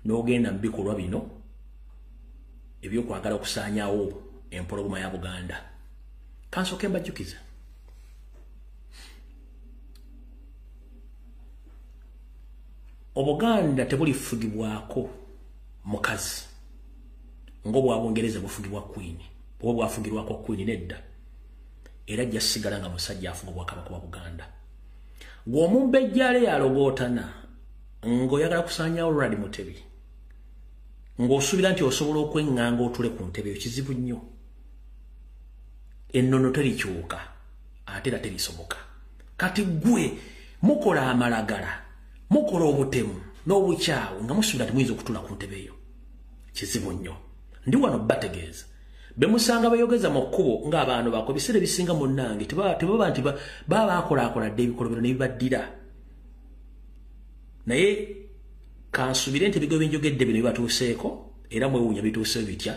[SPEAKER 1] n'ogenda mu bikolwa bino ebyokwagala okusaanyaawo empologoma ya Buganda. Kansooke mbajjukiza, Obuganda tebulifugibwako mukazi ng'Obwabungereza bufugibwa Queen, oba bwafugirwako Queen nedda. Era ajja sigala nga musajja afuga Obwakabaka bwa Buganda. Gw'omumbejjale yalogootana ng'oyagala kusaanyaawo Lwali Mutebi, ng'osuubira nti osobola okweŋŋanga otule ku ntebe eyo, kizibu nnyo. Ennono terikyuka ate era terisoboka. Kati ggwe mukola amalagala, mukola obutemu n'obukyawu nga musuubira nti muyinza okutula ku ntebe eyo, kizibu nnyo. ndi wano bategeeza bemusanga bayogeza mu kkubo ng'abantu bako biseera bisinga munnange tebaba nti baba bakola dde ebikolobero ne bibaddira naye kansubire nti ebigo binjogedde bino bibatuuseeko era mwewuunya bituuse bitya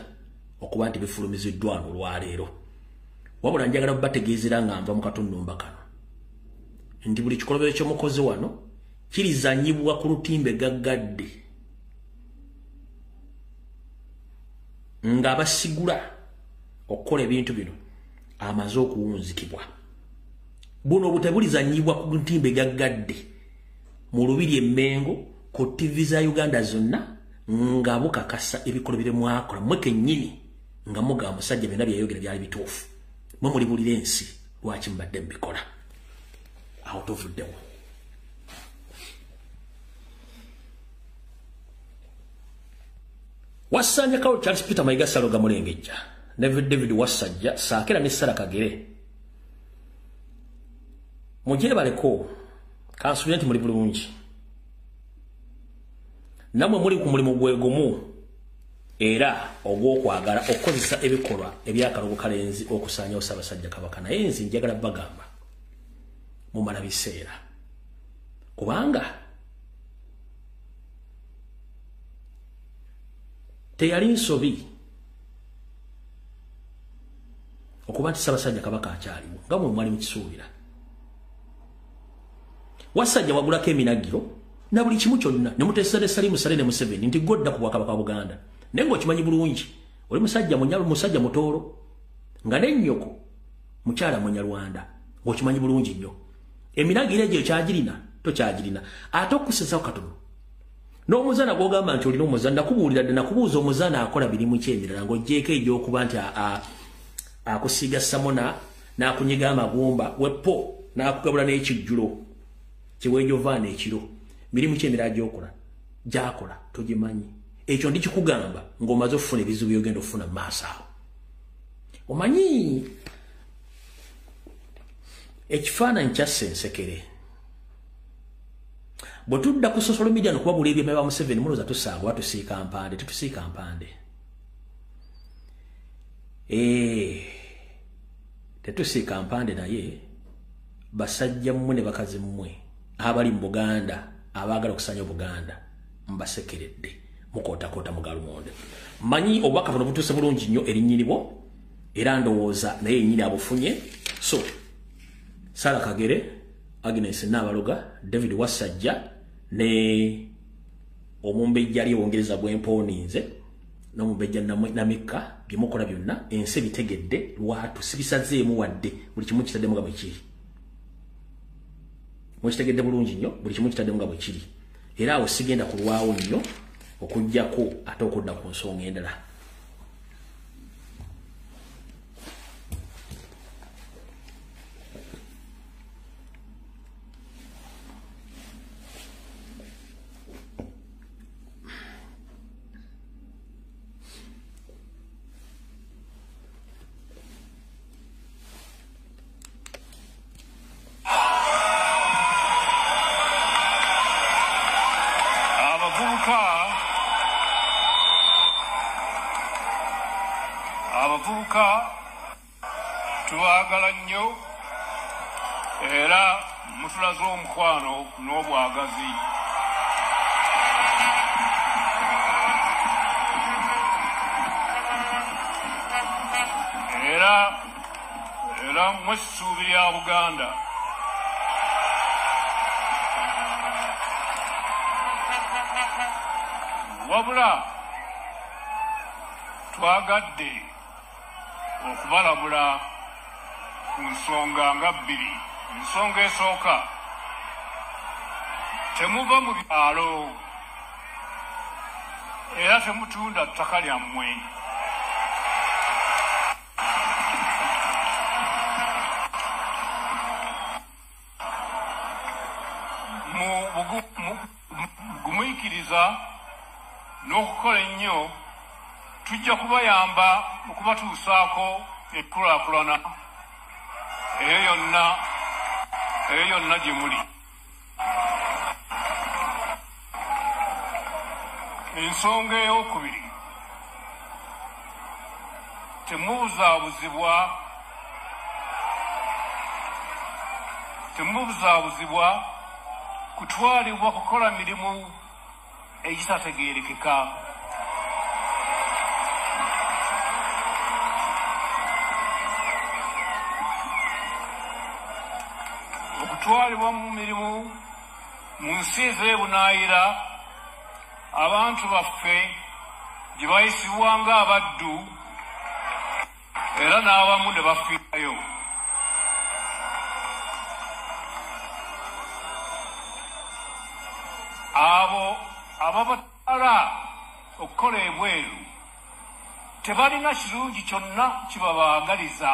[SPEAKER 1] okuba nti bifulumiziddwa olwaleero wabula njagala bategeezera nga nva mu katunnumba kano nti buli kikolobero ky'omukozi wano kirizanyibwa ku lutimbe gaggadde nga basigula okukola ebintu bino amaze okuwunzikibwa buno butebulizanyibwa ku lutimbe gaggadde mu lubiri emmengo ku TV za Uganda zonna nga bukakasa ebikolobero mwakola mwe kennyini nga muga musajja byonna byayogera byali bituufu mwe muli bulira ensi lwaki mbadde mbikola awo tovuddewo Wasanya kawo Charles Peter Mayiga Saloga Mulengejja David Wasajja Saakera ne Sara Kagere mujye baleko kansubira nti muli bulungi namwe muli ku mulimu gwegumu era ogw'okwagala okukozesa ebikolwa ebyakalogo kalenzi okusanya Ssaabasajja Kabaka naye nzi njagala bagamba mumala biseera kubanga teyali nsobi okuba nti Ssaabasajja Kabaka akyaliwo nga mwe mwali mukisuubira Wasajja wagulako eminagiro na buli kimu kyonna ne muteesa Salimu Sale ne Museveni nti godda ku Bwakabaka wa Buganda naye ng'okimanyi bulungi oli musajja munyalo musajja mutoolo nga n'ennyoko mukyala Munyarwanda ng'okimanyi bulungi nnyo eminagiro egyo kyagirina tokyagirina ate okusesawo katono n'omuzaana gw'ogamba nti olina omuzaana nakubuulira dde nakubuuza omuzaana akola birimu ki emirala ng'oggyeko egy'okuba nti akusiiga samona n'akunyiga amagumba weppo n'akugabula n'ekijjulo kiweejovaana ekiro mirimu ki emirala gy'akola togimanyi ekyo ndikikugamba ng'omaze okufuna ebizibu by'ogenda okufuna mu maaso awo omanyi ekifaananyi kya Ssensekere bwe tudda ku social media nokubabuula ebyema bya Museveni mulowooza tusaaga tusiika mpande tetusiika mpande tetusiika mpande naye basajja mmwe ne bakazi mmwe abali mu Buganda abaagala okusanya Buganda mbasekeredde mukootakoota mu Galumonde manyi obubaka buno butuuse bulungi nnyo erinnyinibwo era ndowooza naye yennyini abufunye so Sara Kagere Agnes Nabaloga David Wasajja ne omumbejja ali wongereza bw'empooninze n'omumbejja Namika byemukola byonna ensi bitegedde lwatu sibisazeemu wadde buli kimu kitaddemu nga bwe kiri mukitegedde bulungi nnyo buli kimu kitaddemu nga bwe kiri era awo sigenda kulwawo nnyo okujjako ate okudda ku nsonga endala
[SPEAKER 3] abavubuka tubagala nnyo era mutulaze omukwano n'obwagazi era mmwe ssuubi lya Buganda wabula twagadde okubalabula ku nsonga nga bbiri. Ensonga esooka, temuva mu byalo era temutunda ttaka lyammwe. Gumuikiriza n'okukola ennyo tujja kubayamba okubatuusaako enkulaakulana eyo yonna gye muli. Ensonga ey'okubiri, temubuzaabuzibwa kutwalibwa kukola mirimu egitategeerekeka. Okutwalibwa mu mirimu mu nsi ez'ebunaayira abantu baffe gye bayisibwa ng'abaddu era n'abamu ne bafiirayo. Abo ababatwala okukola ebweru tebalina kirungi kyonna kibabaagaliza.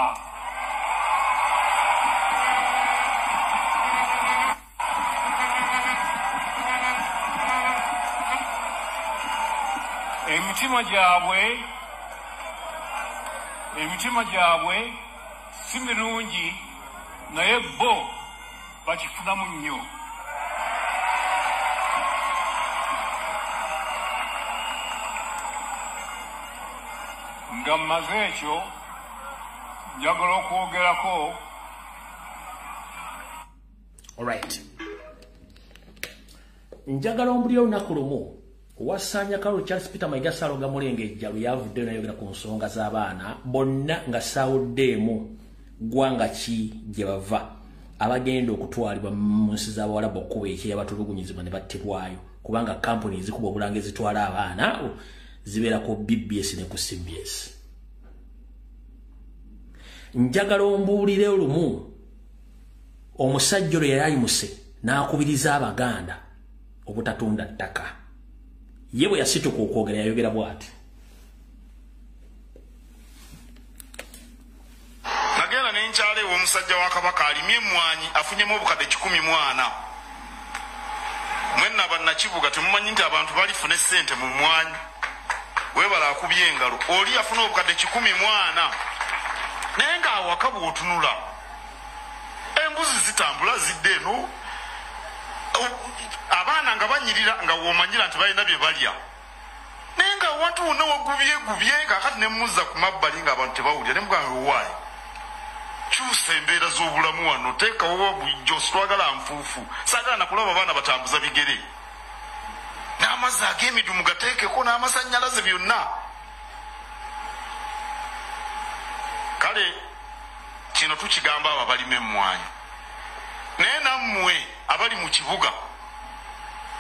[SPEAKER 3] Emitima gyabwe si mirungi naye bo bakifunamu nnyo. Nga mmaze ekyo njagala okwogerako.
[SPEAKER 1] Alright. Njagala ombulira olunaku lumu Wasanya Karo Charles Peter Mayiga Ssalonga Mulengejja luyavudde nayogera ku nsonga z'abaana bonna nga sawuddemu gwanga ki gye bava abagenda okutwalibwa mu nsi z'Abawarabu okuba ekyeyabatulugunyizibwa ne battibwayo kubanga kampuni ezikuba obulanga ezitwala abaana zibeera ku BBS ne ku CBS. Njagala ombuulire olumu omusajja oyo yali ayimuse n'akubiriza Abaganda obutatunda ttaka. Ye bwe yasituka okwogera yayogera bw'ati.
[SPEAKER 4] Nagenda ne nkyala ew'omusajja wa Kabaka alimye emmwanyi afunyemu obukadde 14. Mwenna bannakibuga temumanyi nti abantu balifuna ssente mu mmwanyi. Weebala akubye engalo oli afuna obukadde 14 naye ng'awaka bw'otunula embuzi zitambula zidde eno abaana nga banyirira nga womanyira nti balina bye balya naye nga watu wonna wagubye kakati ne muzza ku mabbali ng'abantu tebawulira ne mugambe waayi kyusa embeera z'obulamu wano teekawo bulijjo sitwagala nfuufu saagala nakulaba abaana batambuza bigere n'amazzi ag'emidumu gateekeko n'amasannyalaze byonna. Kale kino tukigamba abo abalima emmwanyi naye nammwe abali mu kibuga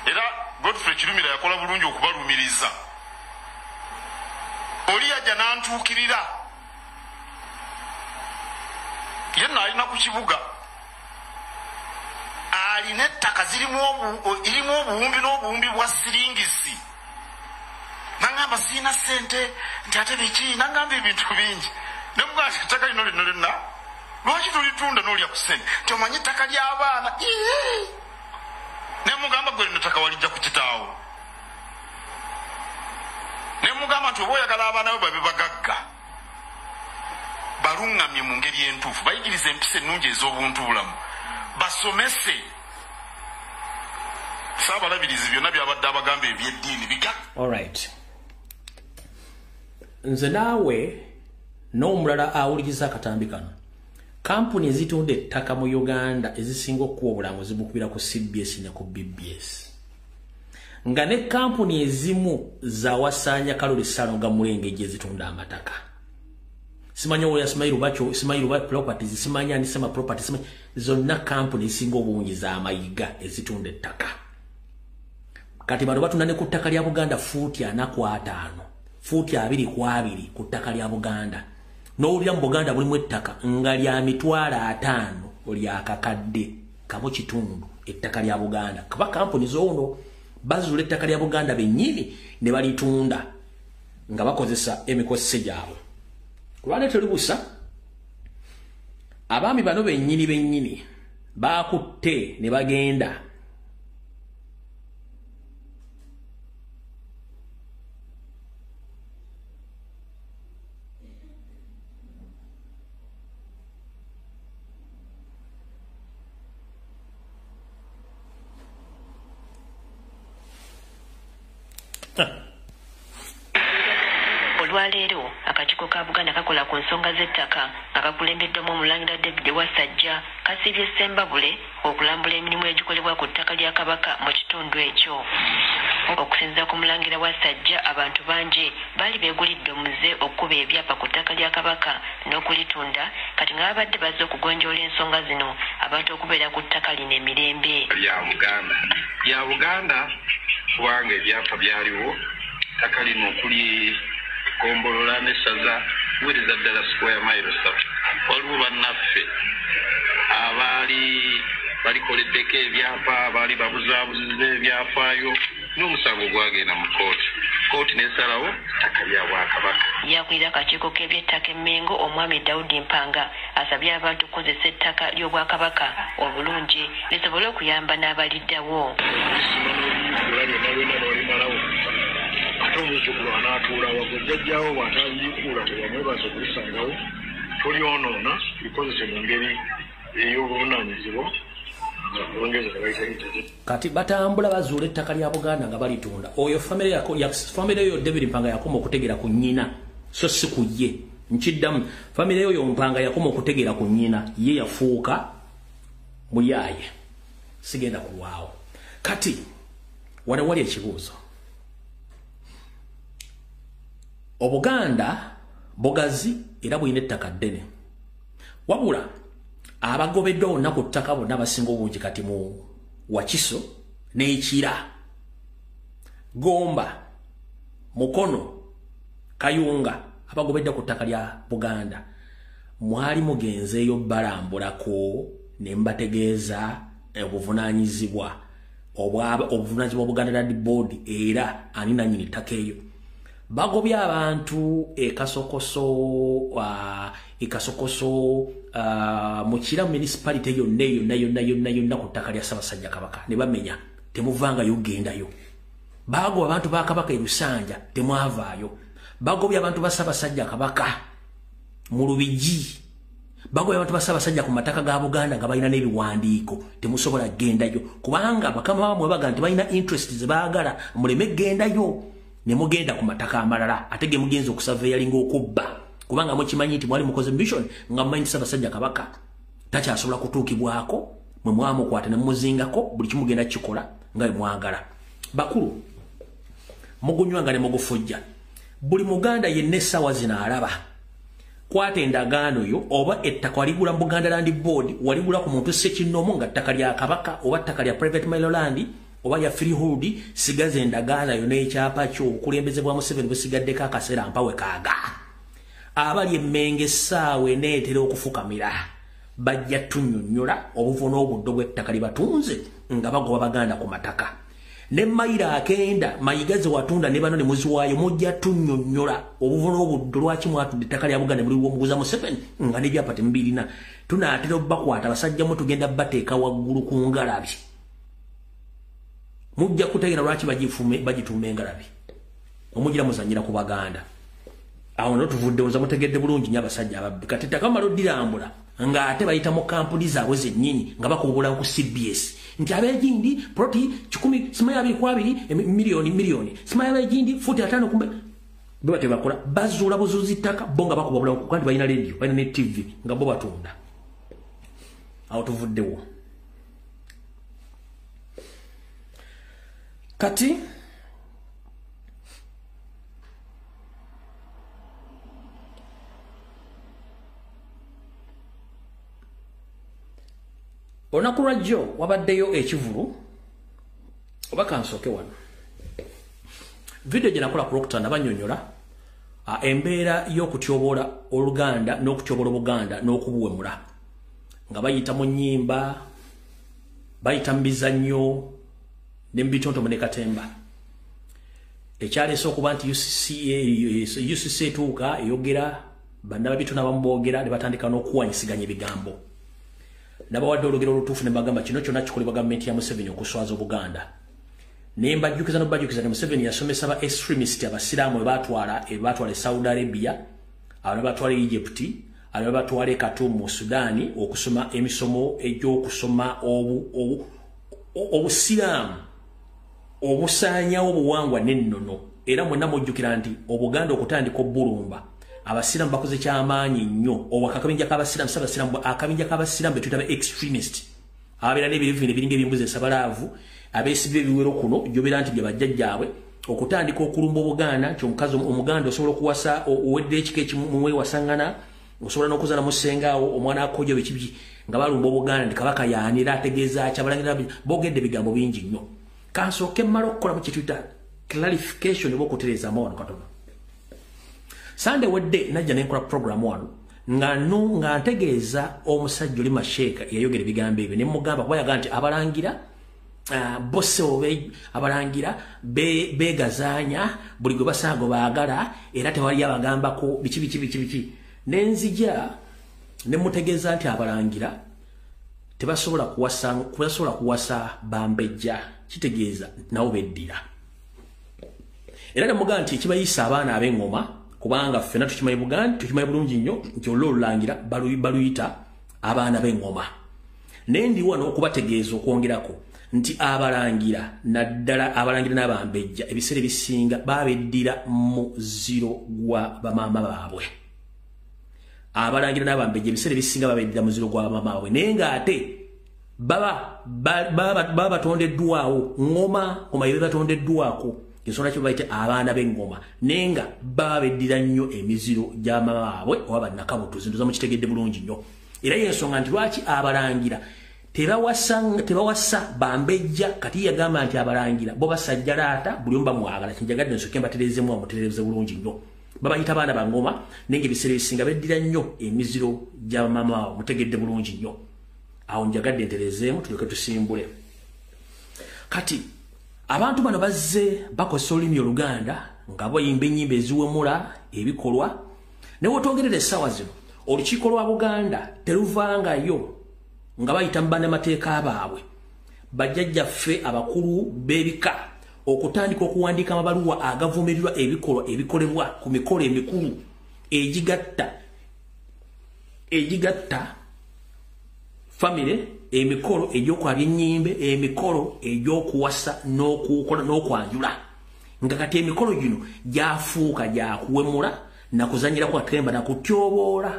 [SPEAKER 4] era Godfrey Kirumira yakola bulungi okubalumiriza. Oli yajja n'antuukirira yenna alina ku kibuga alina ettaka irimu obuwumbi n'obuwumbi bwa siringisi nangamba siina ssente nti ate biki nangamba ebintu bingi nemugaa ti ettaka lino lyonna lwaki tulitunda n'olya ku ssente nti omanyi ettaka ly'abaana nemugamba gwe lino ettaka walijja ku kitaawo nemugamba nti oba oyagala abaana bo babe bagagga baluŋŋamye mu ngeri entuufu bayigiriza empisa ennungi ez'obuntubulamu basomese saabalabirizi byonna byabadde abagamba ebyeddiini bigagga.
[SPEAKER 1] Alright. Nze naawe n'omulala awuliriza akatambi kano kampuni ezitunda ettaka mu Uganda ezisinga okuwa obulanguzi bukubira ku CBS ne ku BBS nga ne kampuni ezimu za Wasanya Kaloli Ssalonga Mulengejja ezitunda amataka. Simanyi oya Smile Bacho Properties simanyi anisema properties zonna kampuni ezisinga obungi za Mayiga ezitunda ettaka. Kati bano batunda ne ku ttaka lya Buganda fuuti 4.5 fuuti 2.2 ku ttaka lya Buganda. N'owulira mu Buganda bulimu ettaka nga lya mitwalo 5 lya kakadde kamu kitundu ettaka lya Buganda. Kuba kampuni z'ono bazula ettaka lya Buganda bennyini ne balitunda nga bakozesa emikozese gyabwe. Kulwane terubusa abaami bano bennyini bakutte ne bagenda
[SPEAKER 5] olwaleero akakiiko ka Buganda kakola ku nsonga z'ettaka nga kakulembeddwamu Omulangira David Wasajja kasibye Ssembabule okulambula emirimu egikolebwa ku ttaka lya Kabaka mu kitundu ekyo. Okusinziira ku Mulangira Wasajja, abantu bangi baali beegulidde omuze okukuba ebyapa ku ttaka lya Kabaka n'okulitunda, kati nga babadde bazze okugonjoola ensonga zino abantu okubeera ku ttaka lino emirembe.
[SPEAKER 6] Lya Buganda kubanga ebyapa byaliwo ttaka lino okuli Gombolola n'essaza weriza ddala square mile 3. Waliwo bannaffe abaali balikoleddeko ebyapa, baali babuzaabuziza ebyafaayo n'omusango gwagenda mu kooti n'esalawo ttaka lya Bwakabaka.
[SPEAKER 5] Yakulira akakiiko k'ebyettaka e Mengo Omwami Daudi Mpanga asabye abantu okukozesa ettaka ly'Obwakabaka obulungi lisobole okuyamba n'abaliddawo.
[SPEAKER 3] Ate omuzukulu anaatuula wagojjajjawo bw'ataliikuula tebamwebaza okulisangawo tolyonoona likozese mu ngeri ey'obuvunaanyizibwa.
[SPEAKER 1] Kati batambula bazuula ettaka lya Buganda nga balitunda. Oyo famire yo David Mpanga yakoma okutegeera ku nnyina so si ku ye. Nkiddamu famire yo Mpanga yakoma okutegeera ku nnyina, ye yafuuka muyaaye. Sigenda kulwawo. Kati wali ekibuuzo. Obuganda bugazi era buyina ettaka ddene. Wabula abagobeddwa bonna ku ttaka bonna abasinga obungi kati mu Wakiso n'Ekira, Gomba, Mukono, Kayunga, abagobeddwa ku ttaka lya Buganda mwali mugenzeeyo balambulako ne mbategeeza obuvunaanyizibwa obuvunaanyizibwa Buganda Land Board era ani nannyini ttaka eyo. Bagobye abantu ekasokoso Mukira municipality yonna ku ttaka lya Ssaabasajja Kabaka ne bamenya temuvangayo gendayo. Bagobye abantu ba Kabaka e Lusanja temwavaayo. Bagobye abantu ba Ssaabasajja Kabaka mu Lubigi. Bagobye abantu ba Ssaabasajja ku mataka ga Buganda nga balina n'ebiwandiiko temusobola gendayo kubanga bakama bamwe baga nti balina interest ze baagala muleme gendayo. Ne mugenda ku mataka amalala ate ge mugenza okusaveyalinga okubba kubanga mukimanyi nti mwali mukoze mission nga mumanyi Ssaabasajja Kabaka takyasobola kutuukibwako mwe mwamukwata ne muzingako buli kimugenda kikola nga mwagala. Bakulu mugunywanga ne mugufujja buli Muganda yenna essaawa zino alaba kwata endagaano yo oba ettaka waligula mu Buganda Land Board waligula ku muntu Ssekinomo nga ttaka lya Kabaka oba ttaka lya private Mailoland oba ya freehold sigaze endagaana yo n'ekyapa kyo okulembeze bwa Museveni busigaddeko akaseera mpawe kaaga. Abali Emmenge essaawa eneetera okufukamira bajja tunnyonnyola obuvuna obuddo bw'ettaka lye batunze nga bagoba Baganda ku mataka. Ne mayira akenda mayigaze watunda ne bano ne muziwaayo mujja tunnyonnyola obuvuna obuddo lwaki mwatudde ettaka lya Buganda buli omuguza Museveni nga n'ebyapa temubirina. Tunaatera obbakwata basajjamu tugenda bateeka waggulu ku ngalabi. Mujja kutegeera lwaki bagituuma engalabi omugira muzanyira ku Baganda. Awo no tuvudde oza mutegedde bulungi nnyo abasajja ababbi kati ttaka bamala oddirambula nga ate bayita mu kampuni zaabwe zennyini nga bakubula ku CBS nti abeegindi proti 10 miliyoni simaya abeegindi futi 5 kumbe bwe tebakola bazuula buzuuzi ttaka bo nga bakubula kandi balina radio balina ne TV nga bo batunda. Awo tuvuddewo kati olunaku lwajjo wabaddeyo ekivulu oba kansooke wano video gye nakola ku Lwokutaano bannyonnyola embeera y'okutyoboola Oluganda n'okutyoboola Obuganda n'okubuwemula nga bayita mu nnyimba bayita mu bizannyo ne mu bitontomo ne katemba. Ekyaleese okuba nti UCC etuuka eyogera bannababitone abamu boogera ne batandika n'okuwanyisiganya ebigambo. Nabawadde olugero olutuufu ne bagamba kino kyonna kikolebwa gavumenti ya Museveni okuswaza Obuganda. Ne mbajjukiza n'obajjukiza ne Museveni yasomesa ba extremist abasiraamu ebatwala e Saudi Arabia, abo ne batwala e Egypt, abo ne batwala e Khartoum mu Sudan okusoma emisomo egy'okusoma obusiraamu obusaanyawo obuwangwa n'ennono era mwenna mujjukira nti Obuganda okutandika obbulumba abasiramu bakoze kyamaanyi nnyo akabinja k'abasiramu betuyita ba extremist ababeera n'ebirivini ebiringa ebyembuzi ensabalaavu abeesibye ebiwero kuno gyobera nti bye bajjajjaabwe okutandika okulumba Obuganda ky'omukazi Omuganda osobola okuwasa owedde ekika ekimuwewasangana osobola n'okuzana mu ssengaawo omwana akojo bekibiki nga balumba Obuganda ndi kabaka yaanira ategeeza kyabalangira boogedde ebigambo bingi nnyo kansooke mmala okukolamu kyetuyita clarification oba okutereeza mawono katono Sunday wedde najja nenkola program wano nga ntegeeza omusajja oli Masheeka yayogera ebigambo ebyo ne mugamba kuba yagaa nti abalangira bosse abalangira begazaanya buli gwe basaago baagala era tewali abagambako biki nenzija ne mutegeeza nti abalangira tebasobola kuwasa Bambejja kitegeeza nawo beddira era ne mugamba nti kibayisa abaana ab'engoma kubanga ffena tukimanyi Buganda tukimanyi bulungi nnyo nti olwolulangira baluyita abaana b'engoma naye ndi wano okubategeeza okwongerako nti abalangira naddala abalangira n'Abambejja ebiseera ebisinga babeddira mu ziro gwa bamaama baabwe abalangira n'Abambejja ebiseera ebisinga babeddira mu ziro gwa bamaama baabwe naye ng'ate baba batondeddwawo ngoma omayibe batondeddwako ensonga kye bayite abaana b'engoma naye nga baba beddira nnyo emiziro gya maama baabwe oba bannakabutuzi ndoza mukitegedde bulungi nnyo era y'ensonga nti lwaki abalangira tebawasa Bambejja kati yagamba nti abalangira bo basajjalaata buli omu bamwagala kinjagadde nsooke mbatereezemu amutereeze bulungi nnyo babayita abaana ba ngoma naye nga ebiseera ebisinga beddira nnyo emiziro gya maama baabwe mutegedde bulungi nnyo awo njagadde ntereezeemu tulyoke tusimbule kati abantu bano bazze bakozesa olulimi Oluganda nga bayimba ennyimba eziwemula ebikolwa ne wotwogerera essaawa zino olukiiko lwa Buganda teruvangayo nga bayita mu bannamateeka baabwe bajjajjaffe abakulu b'ebika okutandika okuwandiika amabaluwa agavumirirwa ebikolwa ebikolebwa ku mikolo emikulu egigatta famire emikolo egy'okwabya ennyimbe emikolo egy'okuwasa n'okwanjula nga kati emikolo gino gyafuuka gyakuwemula nakuzanyira ku katemba nakutyoboola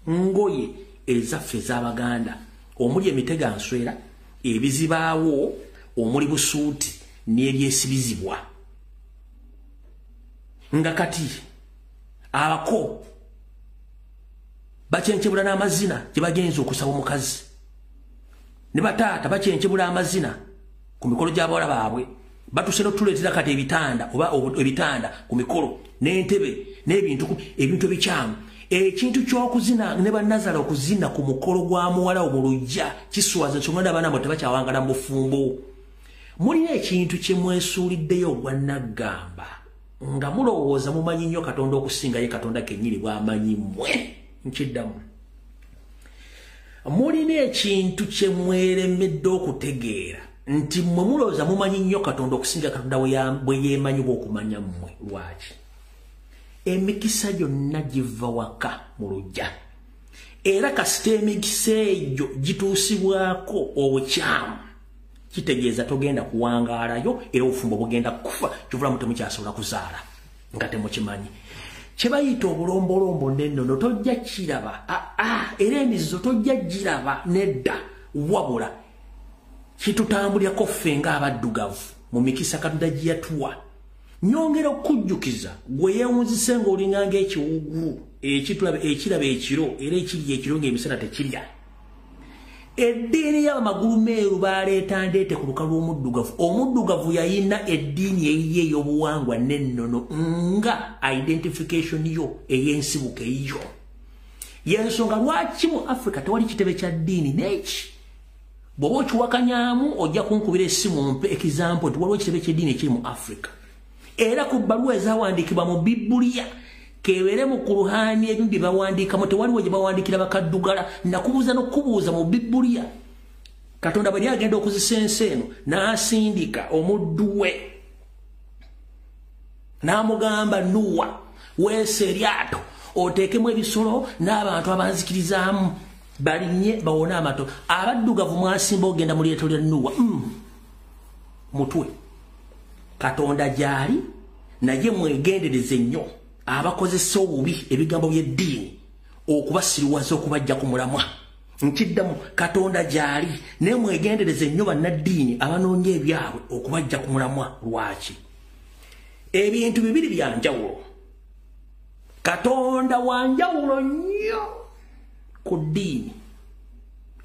[SPEAKER 1] ngoye ezaffe ez'Abaganda omuli emitega nswera ebizibaawo omuli busuuti n'ebyesibizibwa nga kati abako bakyenkebula n'amazina gye bagenza okusaba omukazi ne bataata bakyenkebula amazina ku mikolo gy'abawala baabwe batuse n'otuleetera kati ebitanda oba ebitanda ku mikolo n'entebe n'ebintu ebikyamu ekintu ky'okuzina ne bannazala okuzina ku mukolo gwa muwala omulujja kiswaza ensonga n'abaana bwe tebakyawangala mu bufumbo mulina ekintu kye mwesuuliddeyo ogwannaggamba nga mulowooza mumanyi nnyo Katonda okusinga ye Katonda kennyini bw'amanyi mmwe nkiddamu mulina ekintu kye mweremedde okutegeera nti mmwe mulowooza mumanyi nnyo Katonda okusinga Katonda bwe yeemanyi bw'okumanya mmwe lwaki emikisa gyonna giva waka mu luggya era kasita emikisa egyo gituusibwako obukyamu kitegeeza togenda kuwangaalayo era obufumbo bugenda kufa kyovulamu temukyasobola kuzaala nga temukimanyi kye bayita obulombolombo n'ennono tojja kiraba era emizizo tojja giraba nedda wabula kitutambulirako ffe ng'abaddugavu mu mikisa Katonda gye yatuwa nyongera okujjukiza gwe yeewunzise ng'olinganga ekiwuugulu ekiraba ekiro era ekirya ekiro ng'ebiseera tekirya eddiini y'amagulu meeru baleeta ndeete ku lukalu lw'omuddugavu omuddugavu yayina eddiini eyiye ey'obuwangwa n'ennono nga identification yo ey'ensibuko eyo y'ensonga lwaki mu Africa tewali kitebe kya ddiini n'eki bw'oba okiwakanyamu ojja kunkubira essimu mpe ekizampo nti waliwo ekitebe ky'eddiini ekiri mu Africa era ku bbaluwa ezawandiikibwa mu Bibuliya kebeere mu Kuruhani ebimu bye bawandiikamu tewaliwo gye bawandiikira bakaddugala nakubuuza n'okubuuza mu Bibuliya Katonda bwe agenda okuzisa ensi eno n'asindika omuddu we n'amugamba Nuwa weesa eryato oteekemu ebisolo n'abantu abanzikirizaamu balinye bawone amato abaddugavu mwasimba ogenda mu lyeto lya Nuwa mutwe Katonda gyali naye mwegendereze nnyo abakozesa obubi ebigambo by'eddiini okubasiriwaza okubajja ku mulamwa. Nkiddamu Katonda gy'ali naye mwegendereze nnyo bannaddiini abanoonya ebyabwe okubajja ku mulamwa. Lwaki? Ebintu bibiri bya njawulo. Katonda wa njawulo nnyo ku ddiini.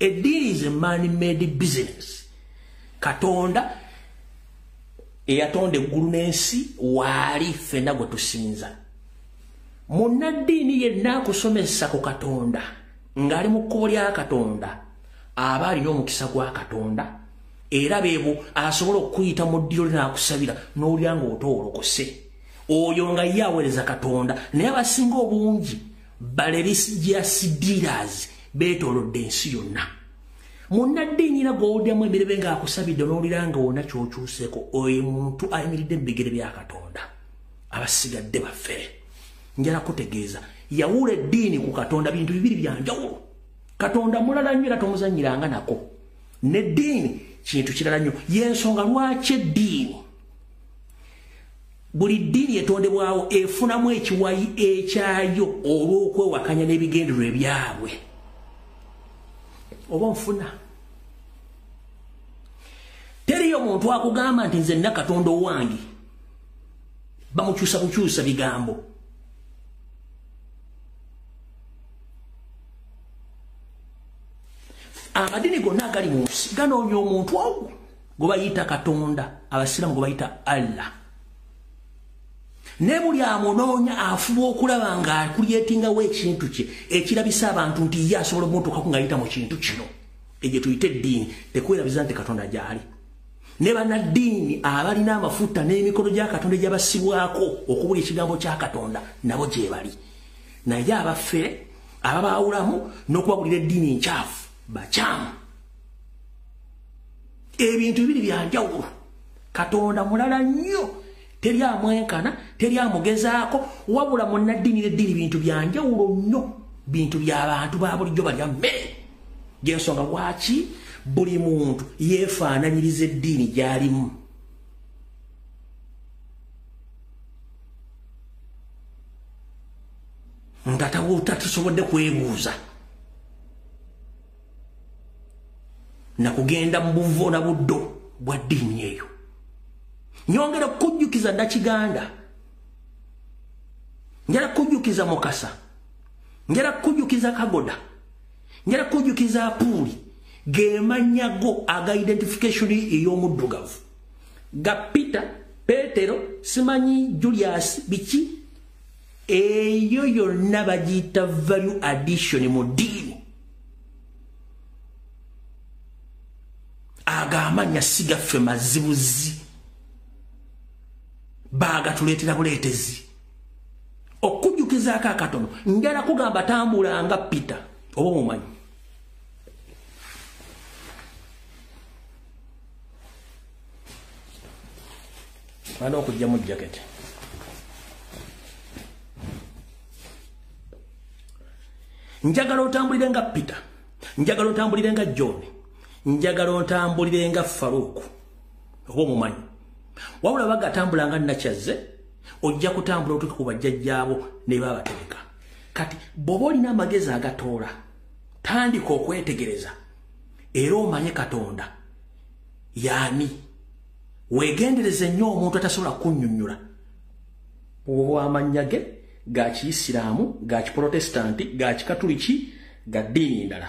[SPEAKER 1] Eddiini is a man-made business. Katonda eyatonda eggulu n'ensi waali ffenna gwe tusinza. Munnaddiini yenna akusomesa ku Katonda ng'ali mu kkubo lya Katonda aba alina omukisa gwa Katonda era beebo asobola okuyita mu ddiro n'akusabira n'olya ng'otoolokose. Oyo nga ye aweereza Katonda naye abasinga obungi religious dealers beetoolodde ensi yonna. Munnaddiini era gw'owuliramu emirembe ng'akusabidde n'owulira nga wonna ky'okyuseeko oyo muntu ayimiridde mu bigere bya Katonda. Abasigadde baffere. Njala kutegeeza yawula eddiini ku Katonda bintu bibiri bya njawulo. Katonda mulala nnyo era tomuzannyiranga nako. N'eddiini kintu kirala nnyo. Y'ensonga lwaki eddiini buli ddiini etondebwawo efunamu ekiwayi ekyayo olw'okwewakanya n'ebigendererwa ebyabwe. Oba nfuna. Teriyo muntu akugamba nti nze nna Katonda owange. Bamukyusa bukyusa bigambo. Amadini gonna agali mu nsi ganoonya omuntu ogwo gwe bayita Katonda, abasiraamu gwe bayita Allah. Ne buli amunoonya afuba okulaba ng'akulyetingawo ekintu kye ekirabisa abantu nti ye asobola omutuukako ng'ayita mu kintu kino. Egyo tuyita eddiini, tekwerabiza nti Katonda gy'ali. Ne bannaddiini abalina amafuta n'emikono gya Katonda egyabasibwako okubula ekigambo kya Katonda nabo gye bali. Naye abaffere ababaawulamu n'okubagulira eddiini nkyafu bakyamu. Ebintu bibiri bya njawulo. Katonda mulala nnyo. Teri amwenkana, teri amugezaako, wabula munnaddiini n'eddiini bintu bya njawulo nnyo. Bintu by'abantu ba bulijjo balya mmere. Gy'ensonga lwaki buli muntu yeefaananyiriza eddiini gy'alimu. Nga tatusobodde kwebuuza na kugenda mu buvo na buddo bwa ddiini eyo. Nyongera kujjukiza Nnakiganda, njala kujjukiza Mukasa, njala kujjukiza Kagoda, njala kujjukiza Apuuli, ge mannyago aga identification ey'omuddugavu. Ga Peter, Petero, simanyi Julius biki, eyo yonna bagiyita value addition mu ddiini. Agamanya sigaffe mazibuzi. Baagatuleetera buleetezi. Okujjukizaako akatono. Njala kugamba tambula nga Peter. Oba mumanyi. Bano okujja mu jaketi. Njagala otambulire nga Peter. Njagala otambulire nga John. Njagala otambulire nga Faruku. Oba mumanyi. Wabula bagatambula nga Nakyazze, ojja kutambula otuuka ku bajjajjaabo ne babatereka. Kati bw'oba olina amagezi agatoola, tandika okwetegereza era omanye Katonda yaani. Weegendereze nnyo omuntu atasobola kunnyonnyola amannya ge ga Kiyisiraamu, ga Kiprotestanti, ga Kikatuliki, ga ddiini ndala.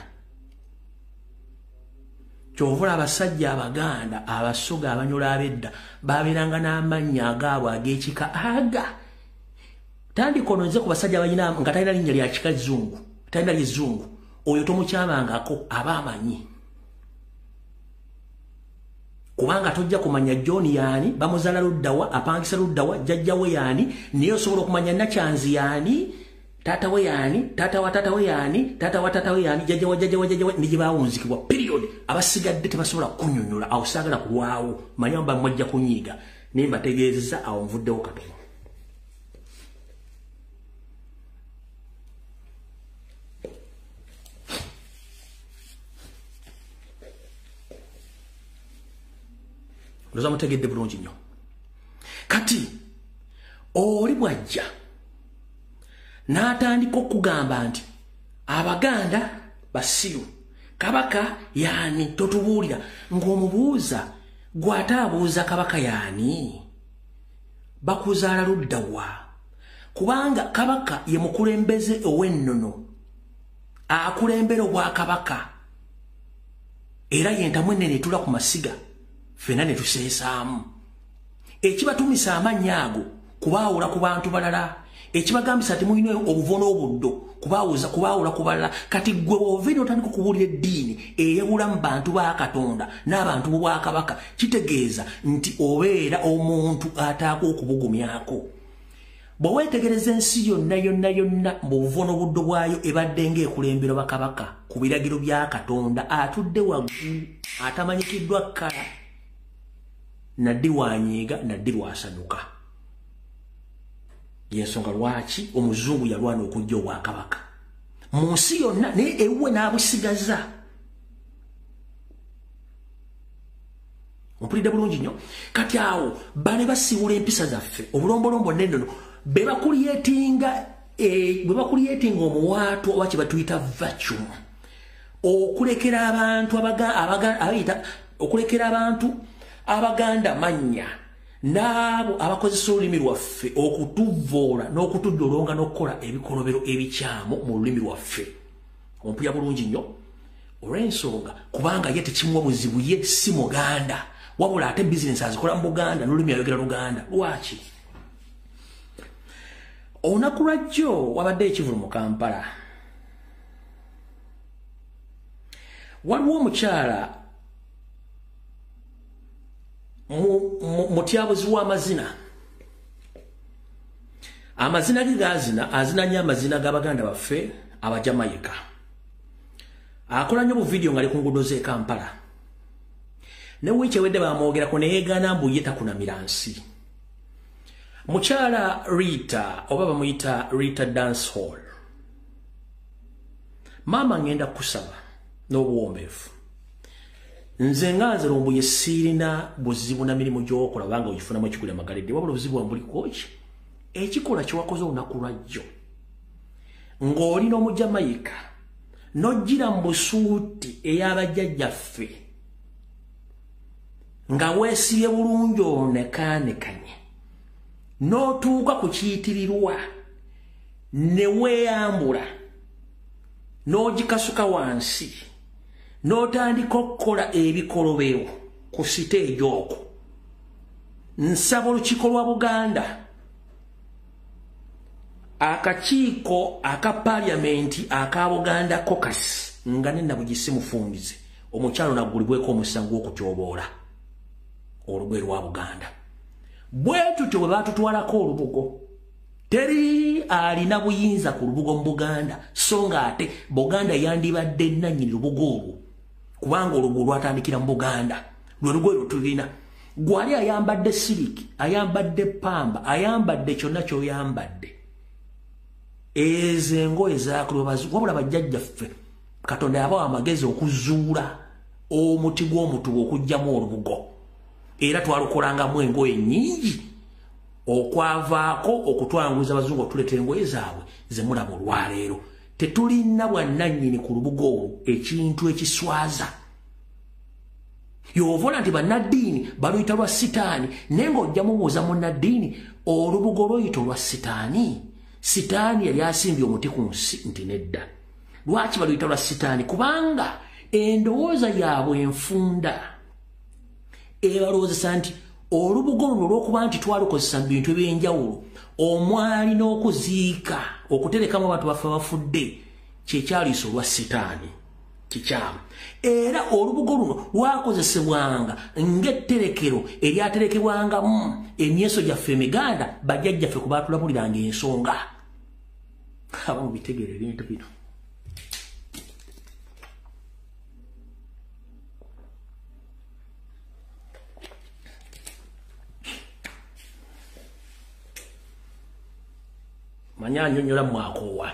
[SPEAKER 1] Kyovula abasajja Abaganda abasoga abanyola ab'edda babeeranga n'amannya agaabwe ag'ekika aga. Tandika ononze ku basajja abalina nga talina linnya lya Kikazungu, talina Lizungu, oyo tomukyamangako aba amanyi. Kubanga tojja kumanya John yaani, bamuzaala luddawa, apangisa luddawa, jjajja we yaani, naye osobola okumanya Nakyanzi yaani, taata we yaani, taata wa taata we yaani, taata wa taata we yaani, jjajja wa jjajja wa jjajja we, ne gye baawunzikibwa. Period. Abasigadde tebasobola kunnyonnyola, awo saagala kulwawo, manya mba mwajja kunyiiga, naye mbategeezezza awo nvuddewo katono. Ndoza mutegedde bulungi nnyo. Kati bwajja n'atandika okugamba nti Abaganda basiru kabaka yani totubuulira ng'omubuuza gw'ataabuuza kabaka yani bakuzaala ludda wa kubanga kabaka ye mukulembeze ow'ennono akulembera obwakabaka era yentamu ennene etula ku masiga ffenna ne tuseesaamu ekibatumisa amannya ago kubaawula ku bantu balala ekibagambisa ti mulina obuvono obuddo kubaawula ku balala kati ggwe bw'ovaire otandika okubuulira eddiini eyawula mu bantu ba Katonda n'abantu b'obwakabaka kitegeeza nti obeera omuntu ataaka okubugumyako bwe weetegereza ensi yonna mu buvono buddo bwayo ebadde ng'ekulembera bakabaka ku biragiro bya Katonda atudde waggulu atamanyikiddwa kkala naddi wanyiiga naddi lwasanyuka yensonga lwaki omuzungu yalwana okujja obwakabaka mu nsi yonna naye ewuwe n'abusigaza mpulidde bulungi nnyo kati awo bane basiibula empisa zaffe obulombolombo n'ennono be bakulyetinga omuwaatu oba kye batuyita vacuum okulekera abantu Abaganda mannya n'abo abakozesa olulimi lwaffe okutuvoola n'okutujolonga n'okukola ebikolobero ebikyamu mu lulimi lwaffe ompulya bulungi nnyo olw'ensonga kubanga ye tekimuwa buzibu ye si Muganda wabula ate bizinesi azikola mu Buganda n'olulimi ayogera Luganda lwaki olunaku lwajjo wabadde ekivulu mu Kampala waliwo omukyala mutyabuzi w'amazina amazina ge gazina azinanye amazina g'Abaganda baffe Abajamayika akola nnyo buvidiyo ngali ku nguudo z'e Kampala ne wiiki ewedde bamwogerako ne yeegaana mbu ye takunamira nsi mukyala Rita oba bamuyita Rita Dance Hall maama ngenda kusaba n'obuwombeefu nze nganze lumbuye sirina buzibu na mirimu gy'okola banga ogifunamu ekikula magaledde wabula obuzibu wambuliko ki ekikola kyewakoze olunaku lwajjo ng'olina Omujamayika n'ojjira mu busuuti ey'abajjajjaffe nga weesibye bulungi onekaanekanye n'otuuka ku kiyitirirwa ne weeyambula n'ogikasuka wansi n'otandika okukola ebikolobero ku siteegi okwo nsaba olukiiko lwa Buganda akakiiko aka Parliament aka Buganda Caucus nga Nabugisi Mufungizi omukyalo naggulibweko omusango gw'okutyoboola olugwe lwa Buganda bwe tutyo bwe baatutwalako olubugo teri alina buyinza ku lubugo mu Buganda so nga ate Buganda yandibadde nannyini lubugo olwo kubanga olubugo lwatandikira mu Buganda lwe lugo tulina gwali ayambadde siliki ayambadde pamba ayambadde kyonna ky'oyambadde ezo engoye zaakulubazi wabula bajjajjaffe Katonda yabawa amagezi okuzuula omuti gw'omutuba okuggyamu olubugo era twalukolangamu engoye nnyingi okwavaako okutwanguliza abazungu okutuleeta engoye zaabwe ze mulaba olwaleero tetulina bwannannyini ku lubugo olwo ekintu ekiswaza y'ovola nti bannaddiini baluyita lwa sitaani naye ng'ojja mubuuza munnaddiini olubugo lwoyita olwa sitaani sitaani yali asimbye omuti ku nsi nti nedda lwaki baluyita lwa sitaani kubanga endowooza yaabwe enfunda ebalowoozesa nti olubugo luno olw'okuba nti twalukozesa mu bintu eby'enjawulo omwali n'okuziika okuterekamu abantu baffe abafudde kyekyaliisa olwa sitaani kikyamu era olubugo luno lwakozesebwanga ng'etterekero eryaterekebwangamu emyeso gyaffe emiganda bajjajjaffe ku baatulabuliranga ensonga abamu bitegeera ebintu bino manya annyonnyola mwakoowa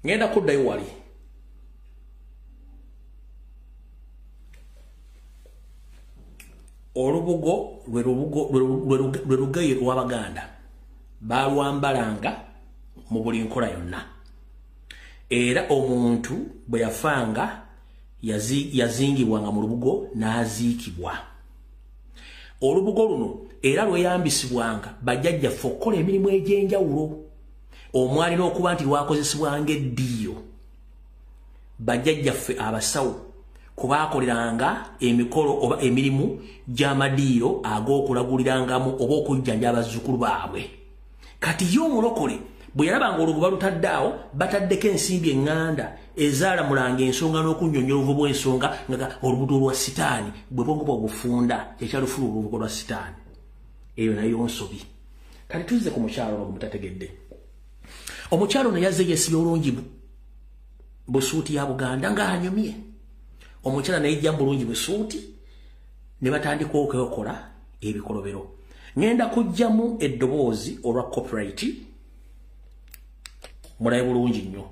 [SPEAKER 1] ngenda kuddayo wali olubugo lwe lugaye lw'Abaganda balwambalanga mu buli nkola yonna era omuntu bwe yafanga yazingibwanga mu lubugo n'aziikibwa olubugo luno era lweyambisibwanga bajjajjaffe okukola emirimu egy'enjawulo omwali n'okuba nti lwakozesebwanga eddiiro bajjajjaffe abasawo kubaakoleranga emikolo oba emirimu gy'amadiiro ag'okulagulirangamu oba okujjanja abazzukulu baabwe kati ye omulokole bwe yalabanga olubugo balutaddaawo bataddeko ensimbi eŋŋanda ezaalamulanga ensonga n'okunnyonnyola obuvu bw'ensonga nga olubuto lwa sitaani bwe bwongo bw'obufunda kyekyalufuna olubugo lwa sitaani eyo nayo nsobi kati tuzze ku mukyalo ono mutategedde omukyalo ono yazze yeesibye olungi busuuti ya Buganda ng'anyumye omukyala naye jja bulungi busuuti ne batandika okwekola ebikolobero ngenda kujjamu eddoboozi olwa copyright mulabe bulungi nnyo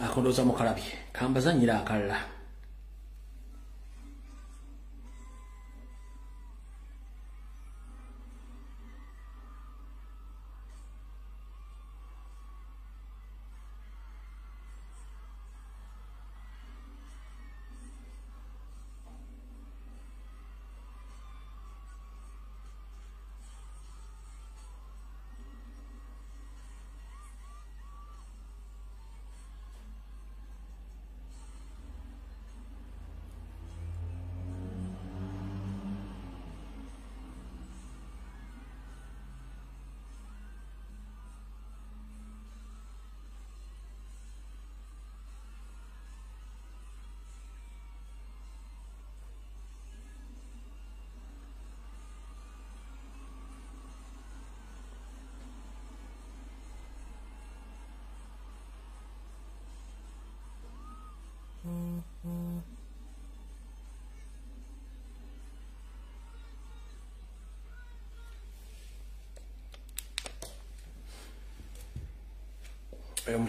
[SPEAKER 1] akondoza mukalabye kambazanyira akalala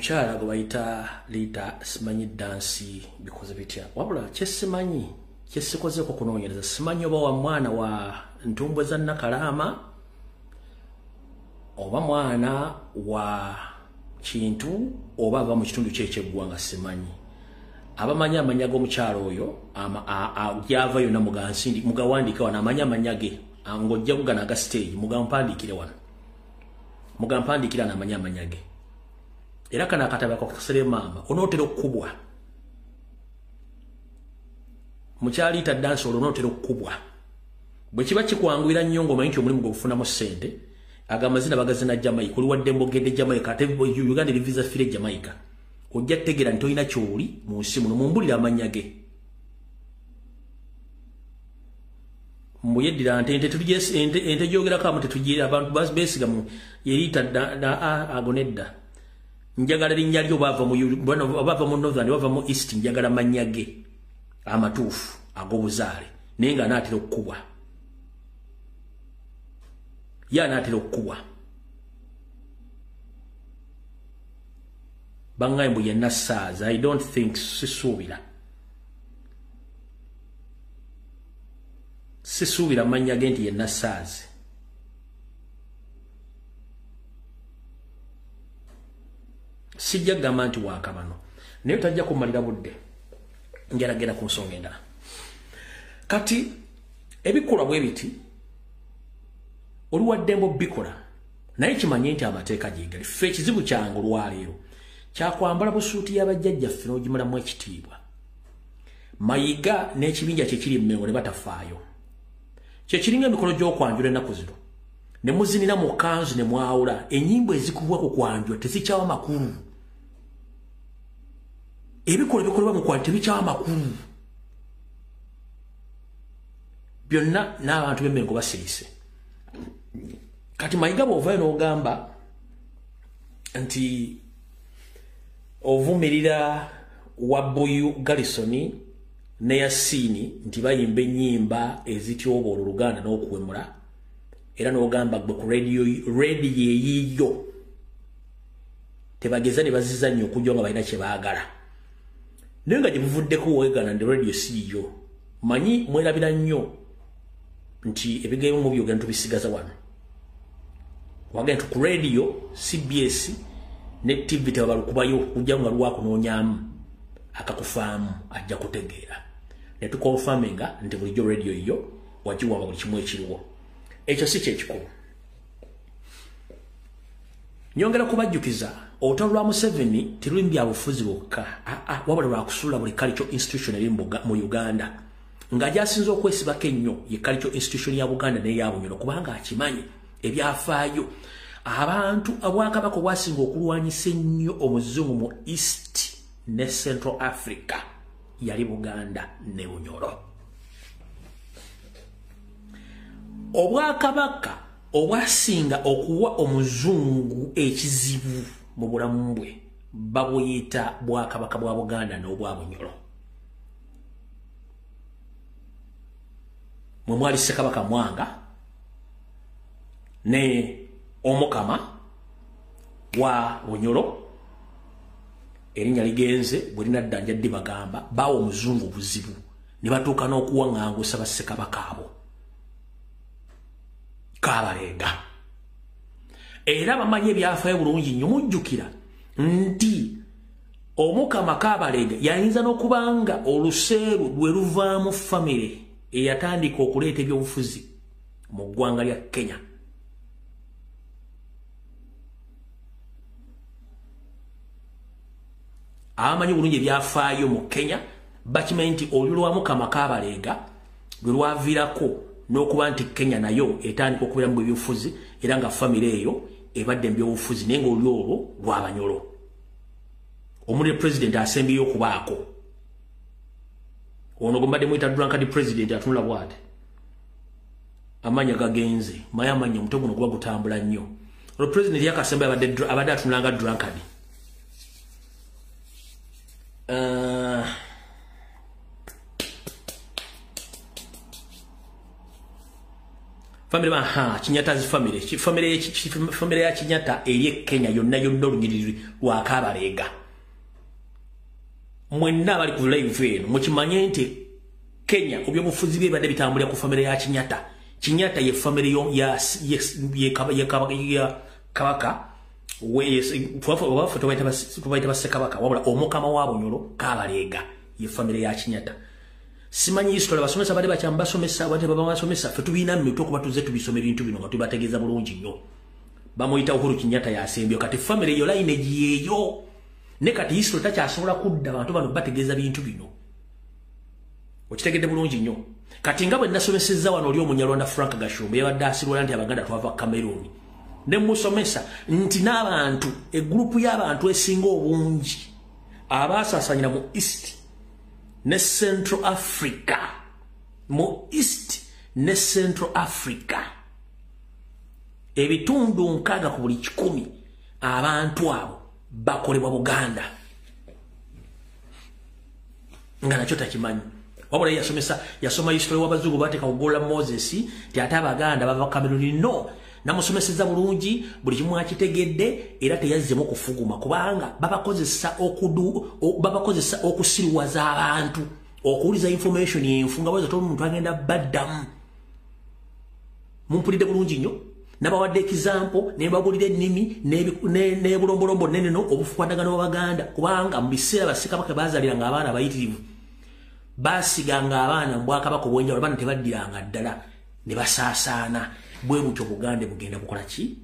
[SPEAKER 1] omukyala gwe bayita Lita simanyi dansi bikoze bitya wabula kyesimanyi kyesikozeko kunoonyereza simanyi oba wa mwana wa ntumbwe za Nakalaama oba mwana wa kintu oba ava mu kitundu ky'eggwanga simanyi abamanyi amanya g'omukyalo oyo gyava yonna mugansindi mugawandiika wano amanya amanya ge ng'ojja kugana aga stage mugampandiikire wano mugampandiikire wano amanya amanya ge era kana akatabo akakusere maama onootera okukubwa mukyali Lita dansi olwo onootera okukubwa bwe kiba kikwanguyira nnyo ng'omanyi nti omulimu gw'ogufunamu ssente agamazina bagazina Jamaica oli wadde mbogedde Jamaica ate Uganda eri visa fire Jamaica ojja kutegeera nti olina ky'oli mu nsi muno mumbulira amannya ge mbuyeddira ente gyogerako amu tetugira abantu beesigamu Lita agonedda njagala linnya lyo bava mu northern bava mu east njagala mannya ge amatuufu ag'obuzaale naye nga anaatera okukubwa ye anaatera okukubwa bangaye mbu yenna saazi. I don't think sisuubira manya ge nti yenna saazi. Sijja gamba nti waakabano naye tajja kumalira budde ngeragera ku nsonga endala. Kati ebikola bwe biti oluwaddembo bikola naye kimanye nti amateeka gigali. Ffe ekizibu kyange olwaleero kyakwambala busuuti y'abajjajjaffe n'ogimulamu ekitiibwa. Mayiga n'ekibinja kye kiri Mmengo ne batafaayo. Kye kiringa emikolo gy'okwanjula ennaku zino ne muzinira mu kanzu ne mwawula ennyimbo ezikubwa ku kwanjula tezikyawa makulu. Ebikola bikolebwa mu kwanjula tebikyawa makulu. Byonna n'abantu b'Emmengo basirise. Kati Mayiga bw'ovaayo n'ogamba nti ovumirira Wabbuyu Garrison ne Yasini nti bayimba ennyimba ezityobola Oluganda n'okuwemula, era n'ogamba gwe ku radio eyiyo tebageza ne baziza nnyo okujja nga balina kye baagala. Naye nga gye buvuddeko weegana ndi radio siiyo, manyi mwerabira nnyo nti ebigambo mu byogera tubisigaza wano. Wagenda ku radio CBS ne TV tebalukubayo kujja nga lwakunoonyaamu akakufaamu ajja kutegeera. Ne tukonfaminga nti bulijjo radio yo wagiwanga buli kimu ekiriwo. Ekyo si kyekikulu. Nyongera kubajjukiza olutalo lwa Museveni teruli byabufuzi bwokka, wabula lwakusuula buli cultural institution eri mu Uganda nga gyasinza okwesibako ennyo ye cultural institution ya Buganda n'eya Bunyoro kubanga akimanyi ebyafaayo. Abantu Obwakabaka obwasinga okulwanyisa ennyo omuzungu mu East ne Central Africa yali Buganda ne Bunyoro. Obwakabaka obwasinga okuwa omuzungu ekizibu mu bulamu bwe babuyita Bwakabaka bwa Buganda n'obwa Bunyoro. Mwe mwali Ssekabaka Mwanga ne Omukama wa Bunyoro erinnya ligenze bwe linadda ddi bagamba bawo omuzungu buzibu ne batuuka n'okuwaŋŋangusa bassekabaka abo Kabalega. Era bamanyi ebyafaayo bulungi nnyo. Mujjukira nti Omukama Kabalega yayinza n'okubanga oluseeru lwe luvaamu famire eyatandika okuleeta ebyobufuzi mu ggwanga lya Kenya. Amanyi bulungi ebyafaayo mu Kenya bakimanyi nti olulyo lwa Mukama Kabalega lwe lwaviirako n'okuba nti Kenya nayo etandika okubeera mu ebyobufuzi era nga famire eyo ebadde mu byobufuzi naye ng'olulyo olwo lw'Abanyoro. Omuli president asembyeyo okubaako. Ono gwe mbadde muyita drunkard president atunula bw'ati. Amanya gagenze, maye amanya omutwe guno guba gutambula nnyo. Olwo president yakasemba abadde atunula nga drunkard. Family Kinyata's family. Family ya Kinyata eri Kenya yonna olunyiriri lwa Kabalega. Mwenna bali ku live eno mukimanye nti Kenya obyobufuzi bye badde bitambulira ku family ya Kinyata. Kinyata ye family ya Kabaka tubaita Bassekabaka wabula Omukama wa Bunyoro Kabalega ye family ya Kinyata. Simanyi history basomesa bade bakyamba basomesa bade baba basomesa fe tubina mito kuba tuze tubisome bintu bino nga tubategeeza bulungi nnyo. Bamoyita Uhuru Kinyata yasembyo kati family yo lineage yeyo ne kati history takyasobola kudda abantu bano bategeeza bintu bino. Okitegedde bulungi nnyo. Kati nga bwe nasomesezza wano oli Omunyarwanda Frank Gashumba yabadde asirwala nti Abaganda twava Cameroon. Ne musomesa nti n'abantu egrupu y'abantu esinga obungi abaasasanyira mu East ne Central Africa. Mu East ne Central Africa. Ebitundu 6 ku buli 100 abantu abo bakolebwa Buganda. Nga nakyo takimanyi. Wabula yasoma history w'abazungu bateeka kugola Moses ti ate Abaganda bava Cameroon. No, namusomeseza bulungi buli kimu akitegedde era teyazzemu kufuguma kubanga babakozesa okusiriwaza abantu okuwuliza information yenfunga bweza omuntu agenda baddamu mumpulidde bulungi nnyo nabawadde example nebabulira ennimi n'ebulombolombo neneno obufukwatagano bw'Abaganda kubanga mu biseera Bassekabaka bazaaliranga abaana bayitirivu basiganga abaana mu Bwakabaka obwenjawulo abaana tebaddiranga ddala ne basaasaana bwe butyo Buganda bugenda bukola ki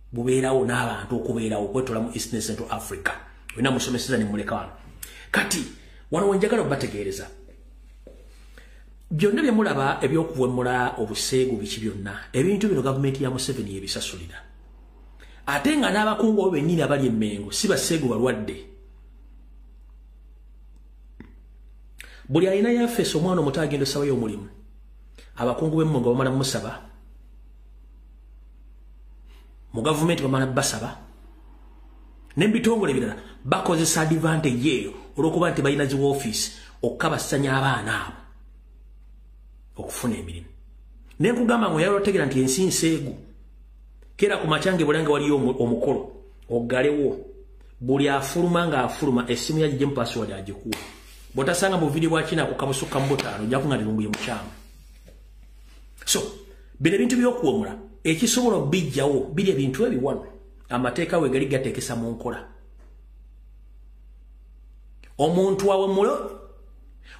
[SPEAKER 1] bubeerawo n'abantu okubeerawo okwetola mu East and Central Africa olina musomeseza ne muleka wano kati wano wenjagala obategeereza byonna bye mulaba ebyokuwemula obuseegu biki byonna ebintu bino gavumenti ya Museveni ebisasulira ate nga n'abakungu abo bennyini abali emmengo si baseegu balwadde buli alina yafeesa omwana omuto agenda osabayo omulimu abakungu b'emmengo bamala musaba mu gavumenti bamala basaba n'ebitongole ebirala bakozesa advantage eyo olw'okuba nti balina zi woofiisi okukabasanya abaana abo okufuna emirimu nenkugamba ngo yali otegera nti ensi nseegu kera ku macyange bulange waliyo omukolo oggalewo buli afuluma ng'afuluma essimu ya gigemu password agikuwa bw'otasanga mu vidiyo bwakina ku kabusukka mu butaano ojja kunga birumbuye mu kyama so bino ebintu by'okuwemula ekisobola obijjawo biri ebintu ebiwano amateeka we gali gateekesa mu nkola omuntu awemule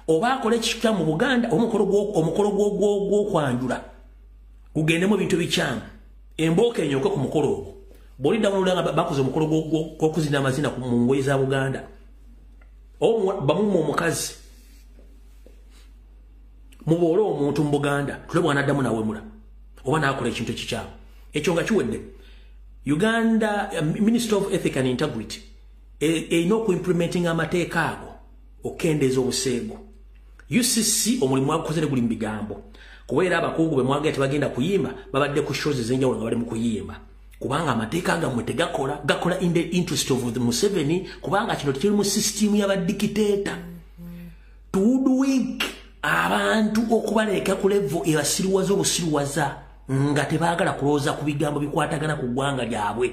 [SPEAKER 1] oba akola ekikya mu Buganda omukolo gw'okwanjula gugendemu ebintu bikyamu embooka enyoke ku mukolo ogwo bw'olidda mululanga bakoze omukolo gw'okuzina amazina mu ngoye za Buganda bamumma omukazi muboole omuntu mu Buganda tule bwanaddamu nawemula oba naakola ekintu ekikyamu ekyo nga kiwedde Uganda Ministry of Ethics and Integrity erina okuimplementinga amateeka ago okendeeza obuseegu UCC omulimu wagukozere guli mu bigambo kubeera abakungu be mwagala tebagenda kuyimba babadde ku shows ez'enjawulo nga bali mu kuyimba kubanga amateeka gammwe gakola in the interest of the Museveni kubanga kino tekiri mu system y'abadikiteeta tudwig abantu okubaleeka ku level ebasiriwaza obusiriwaza nga tebaagala kulowooza ku bigambo bikwatagana ku ggwanga lyabwe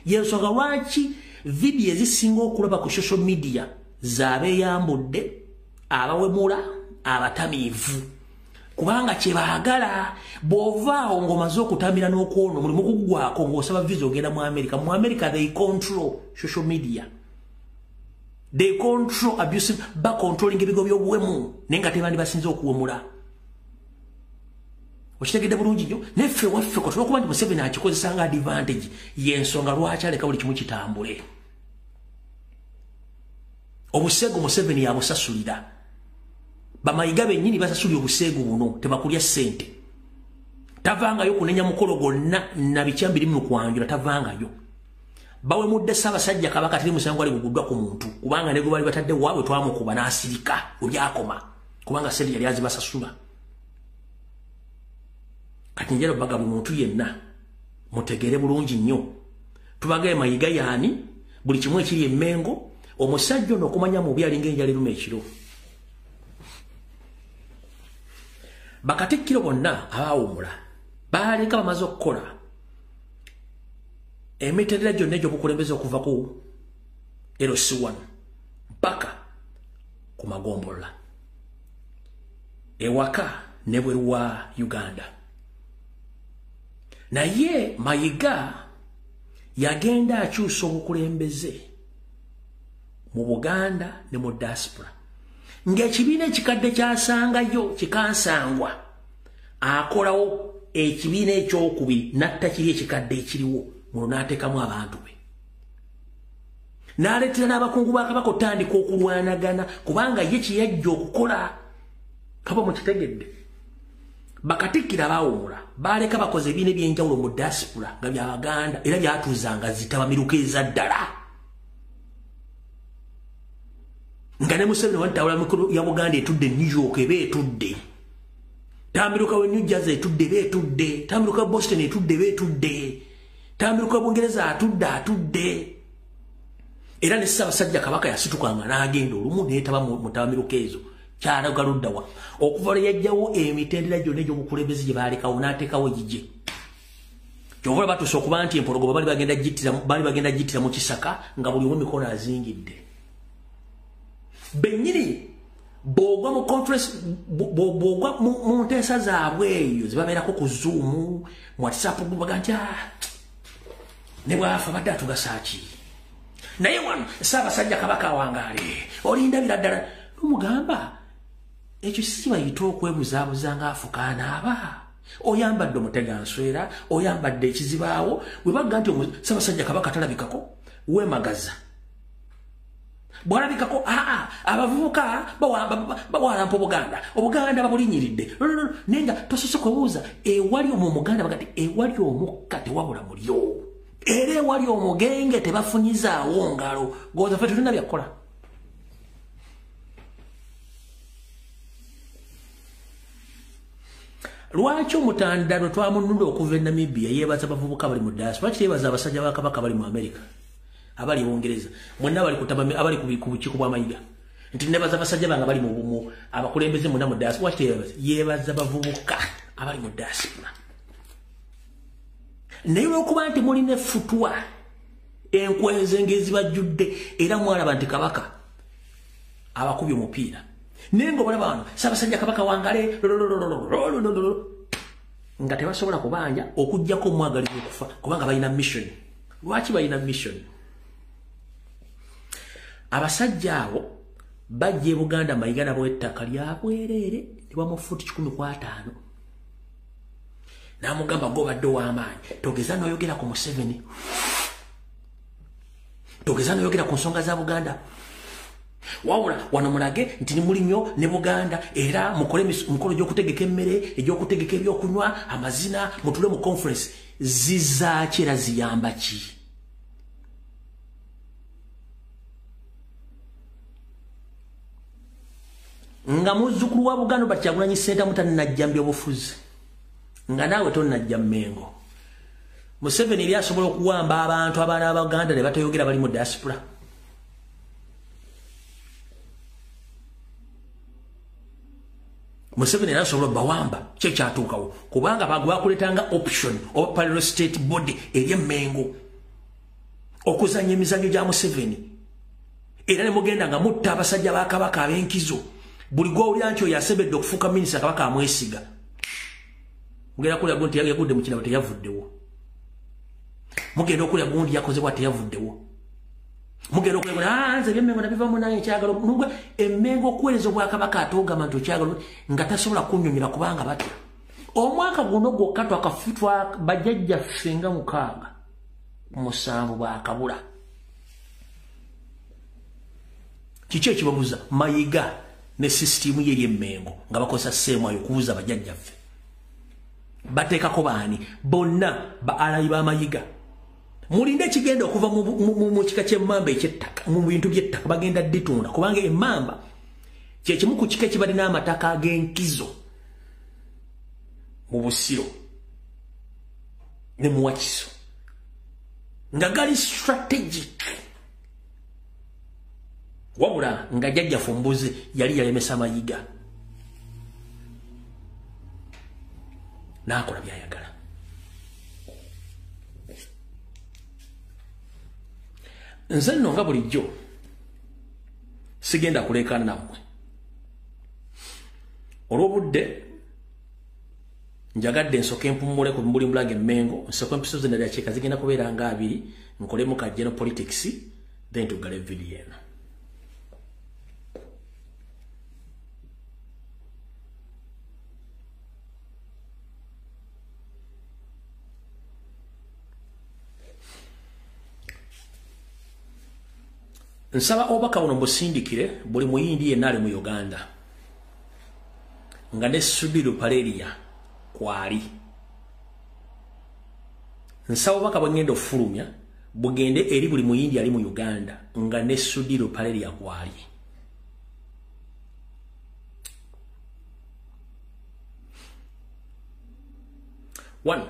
[SPEAKER 1] yensonga lwaki vidiyo ezisinga okulaba ku social media z'abeeyambudde abawemula abatamiivu kubanga kyebaagala bw'ovaawo ng'omaze okutamira n'okwona omulimu kuggwako ng'osaba visa ogenda mu America they control social media they control abusive bacontrolling ebigo by'obuwemu naye nga tebandi basinze okuwemula okitegedde bulungi nnyo neffe waffe ko tulwokuba nti Museveni akikozesa nga advantage yensonga lwaki aleka buli kimu kitambule obuseegu Museveni yabusasulira bamayiga bennyini basasulira obuseegu buno tebakulya ssente tavangayo kunenya mukolo gonna na bikyambiri mu kwanjula tavangayo bawemudde Ssaabasajja Kabaka teri musango ali guguddwa ku muntu kubanga nego bali batadde waabwe twamukuba n'asirika obyakoma kubanga ssente yali azibasasula kati njalo baga muntu yenna mutegere bulungi nnyo tubagaye mayiga yaani buli kimu ekiri emmengo omusajja ono okumanya mu byalinga enjala eruma ekiro bakatikkiro bonna abaawumula baaleka bamaze okukola emitendera gyonna egy'obukulembeze okuva ku LC1 mpaka ku Magombola ewaka ne bweru wa Uganda naye Mayiga yagenda akyusa obukulembeze mu Buganda ne mu diaspora ng'ekibiina ekikadde kyasangayo kikansangwa akolawo ekibiina ekyokubiri natta kiri ekikadde ekiriwo muno n'ateekamu abantu be n'aleetera n'abakungu ba Kabaka otandika okulwanagana kubanga ye kyeyajja okukola kaba mukitegedde bakatikkira baawumula baaleka bakoze ebiina ebyenjawulo mu diaspora nga by'Abaganda era byatuuzanga zitabamiruka eza ddala nga ne Museveni wantawula mikolo ya Buganda etudde New York eba etudde tamiruka we New Jersey etudde eba etudde tamiruka Boston etudde eba etudde tamiruka Bungereza atudde era ne Ssaabasajja Kabaka yasitukanga n'agenda olumu neetaba mu tabamiruka ezo kyalagaluddawa okuva lwe yajjawo emitendera gyonna egy'obukulembeze gye baalekawo n'ateekawo gije Kyova batuso okuba nti empologoma bali bagenda jittira mu kisaka nga buli omikono azingidde. Benyini bogwa mu conference bogwa mu ntesa zaabwe eyo zibabeerako ku Zoom mu WhatsApp baganti ne bwafa badde atugasaaki. Naye wano Ssaabasajja Kabaka wangaale olinda biraddala lumugamba ekyo sibayita okwebuzaabuza ng'afukaana aba. Oyambadde omuteganswera, oyambadde ekizibaawo, bwe bagga nti Ssaabasajja Kabaka talabikako, weemagaza. Bwalabikako, abavubuka bawalampa Obuganda babulinyiridde. Nenga tosose kubuuza, ewali Omuganda bagati ewali omukka tewabula mulyo. Era ewali omugenge tebafunyizaawo ngalo. Goza ffe tulina byakola. Lwaki omutandalo twamununda okuva e Namibia yeebaza abavubuka bali mu diaspora, lwaki yeebaza abasajja ba Kabaka bali mu America, abali Bungereza, mwenna bali kutaba abali ku bukiiko bw'amayiga, nti nebaza abasajja bange bali mu bumu abakulembeze mwenna mu diaspora, lwaki yeebaza abavubuka abali mu diaspora. Naye olw'okuba nti mulina effutwa enkwenze ng'ezibajjudde era mwalaba nti Kabaka abakubye omupiira. Nengo balaba wano Ssaabasajja Kabaka wangale nga tebasobola kubanja okujjako omwagalira okufa kubanga balina mission. Lwaki balina mission? Abasajja abo bajja e Buganda mayiga nabo ettaka lyabwereere ne bamufuuti 15. N'amugamba gobadde ow'amaanyi, togeza n'oyogera ku Museveni, togeza n'oyogera ku nsonga za Buganda. Wawula wano mulage nti ni muli nnyo ne Buganda era mukole mukolo gy'okutegeka emmere, egy'okutegeka ebyokunywa, amazina, mutule mu conference. Zizaaki era ziyamba ki? Nga muzzukulu wa Buganda Kyagulanyi Ssentamu tannajjambya obufuzi, nga naawe tonnajja Mmengo. Museveni yali asobola okuwamba abantu abaana b'Abaganda ne batayogera bali mu diaspora. Museveni yali asobola bawamba kye kyatuukawo kubanga bakuletanga option oba parallel state body eri Mmengo okuzanya emizannyo gya Museveni. Era ne mugenda nga mutta abasajja ba Kabaka ab'enkizo. Buli gw'owulira nti oyo asebedde okufuuka minisita Kabaka amwesiga. Mugenda kulya gundi yagudde mu kinabo teyavuddewo. Mugenda okulya gundi yakozebwa teyavuddewo. Mugenda okulya nze by'Emmengo nabivamu naye kyagalo nubwo Emmengo okuweereza Obwakabaka atogamba nti okyagalo nga tasobola kunnyonnyola kubanga batya. Omwaka guno gwokka twakafutwa bajjajjaffe nga 6 bwakabula. Kiki ekibabuza? Mayiga ne sisitimu ye Emmengo nga bakozesa sseemwayo okubuza bajjajjaffe. Bateekako baani bonna alayi b'amayiga. Mulinde ekigenda okuva mu kika ky'emmamba eky'ettaka mu bintu by'ettaka bagenda ditunda kubanga emmamba kye kimu ku kika ekibalina amataka ag'enkizo mu Busiro ne mu Wakiso nga gali strategic. Wabula nga jjajjaffe Mbuzi yali yalemesa amayiga n'akola by'ayagala. Nze nno nga bulijjo sigenda kuleekaana nammwe. Olw'obudde njagadde nsooke mpummule ku mbuli mulaga Emmengo, nsooke empiso ze nadakiika zigenda kubeera nga 2 nkolemu ka general politics then tugale video eno. Nsaba obaka buno mbusindikire buli muyindi yenna ali mu Uganda nga ne Subiru Paleria kwali. Nsaba obaka bwengenda ofulumya bugende eri buli muyindi ali mu Uganda nga ne Subiru Paleria kwali. One,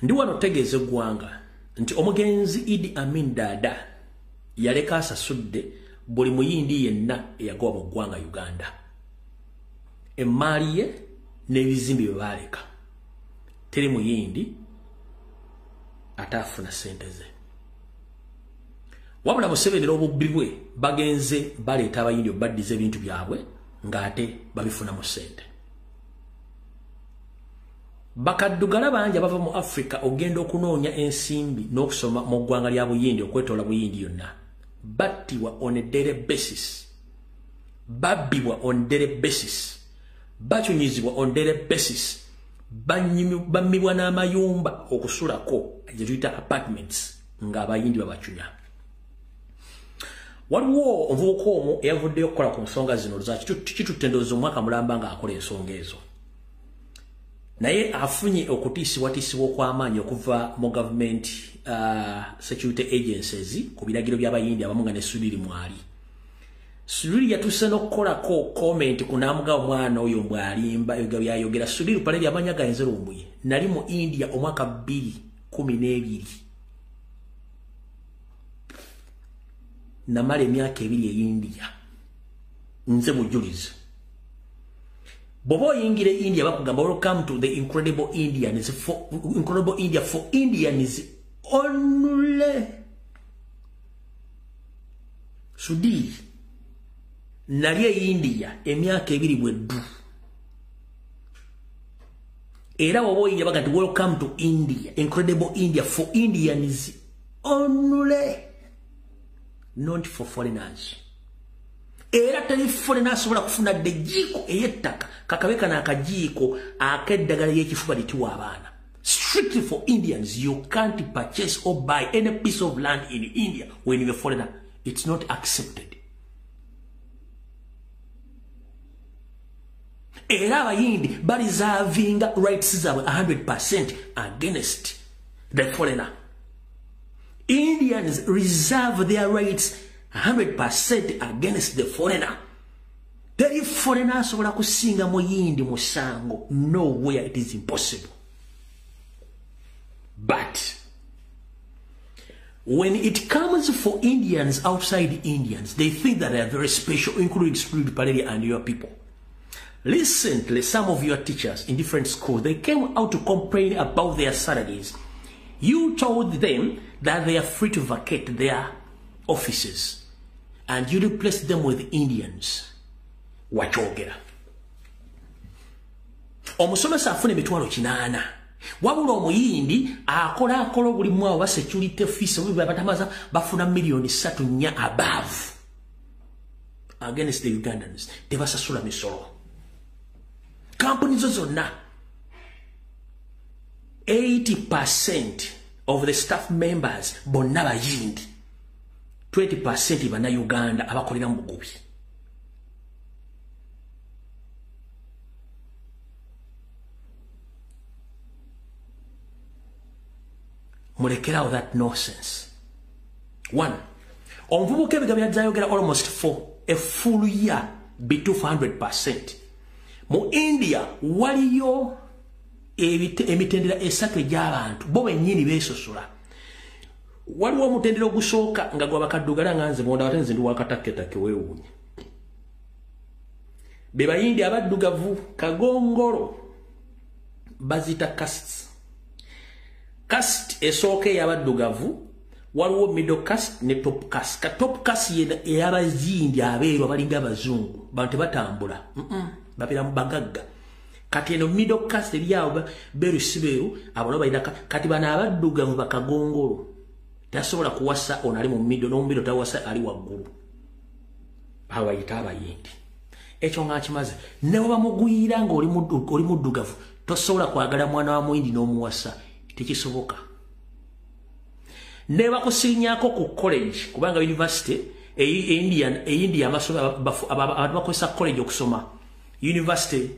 [SPEAKER 1] ndi wano tegeeza eggwanga nti omugenzi Idi Amin Dada yaleka asasudde buli muyindi yenna eyagoba mu ggwanga Uganda. Emmaali ye n'ebizimbe bye baaleka. Teri muyindi atafuna sente ze. Wabula Museveni n'obubbi bwe bagenze baleeta abayindi obaddiza ebintu byabwe ng'ate babifuna mu sente. Bakaddugala bangi abava mu Africa ogenda okunoonya ensimbi n'okusoma mu ggwanga lya Buyindi okwetoola Buyindi yonna. Battibwa on a daily basis. Babbibwa on daily basis. Bachunyizibwa on daily basis. Bammibwa n'amayumba okusulako gye tuyita apartments ng'abayindi babachunya. Waliwo omuvubuka omu eyavuddeyo okukola ku nsonga zino kitutte ndowooza omwaka mulamba ng'akola ensonga ezo. Naye afunye okutiisibwatiisibwa okw'amaanyi okuva mu government security agencies ku biragiro by'abayindi abamu nga ne Suliri mwali. Suliri yatuuse n'okukolako comment ku naamuga omwana oyo mbw'alimba ebyo byayogera. Suliri Paleri amanya gayenze lumbuye. Nali mu India omwaka 2012. Namala emyaka 2 e India. Nze bujulizi. Bobo oyingira India bakugamba welcome to the incredible Indians for incredible India for Indians only. Sudi nali e India emyaka 2 bweddu. Era bobo oyingira bagati welcome to India incredible India for Indians only, not for foreigners. Era tali foreigners asobola kufuna dejiko eyettaka kakabeka n'akajiiko akeddagala y'ekifuba litiwa abaana. Strictly for Indians, you can't purchase or buy any piece of land in India when you're a foreigner. It's not accepted. Era abayindi baliservinga rights zaabwe 100% against the foreigner. Indians reserve their rights 100% against the foreigner. Teri foreigner asobola kusinga muyindi musango. Nowhere, it is impossible. But when it comes for Indians outside Indians, they think that they are very special, including Spirit Paleri and your people. Recently, some of your teachers in different schools, they came out to complain about their salaries. You told them that they are free to vacate their offices and you replace them with Indians. Wachogera. Omusomesa afune emitwalo 8. Wabula omuyindi akola buli mwawo ba security fees batamaza bafuna million 3 above against the Ugandans. Tebasasula misolo. Companies zonna 80% of the staff members bonna bayindi, 20% bana Uganda abakolera mu bugubi. Mulekera that nonsense. One, omuvubuka ebiga byajayogera almost for a full year be 200%. Mu India waliyo emitendera esatu egy'abantu bo bennyini beesosola. Waliwo omutendera ogusooka nga gwa bakaddugala nga nze bonda batenze ndi wakatakketakke weewuunye. Be bayindi abaddugavu kagongolo bazita castes. Caste esooka ey'abaddugavu waliwo middle caste ne top caste. Ka top caste ey'abazindi abeeru abalinga abazungu bantu batambula babeera mu bagagga. Kati eno middle caste eryawo beeru sibeeru abalo balina kati bano abaddugavu bakagongolo tasobola kuwasa ono ali mu middle n'omumiddle tawasa ali waggulu. Abayita abayindi. Ekyo nga kimaze ne bwe bamugwira nga oli muddugavu tosobola kwagala mwana wa muyindi n'omuwasa. Tekisoboka. Ne bakusinyako ku college kubanga university India amasomo abantu bakozesa college okusoma. University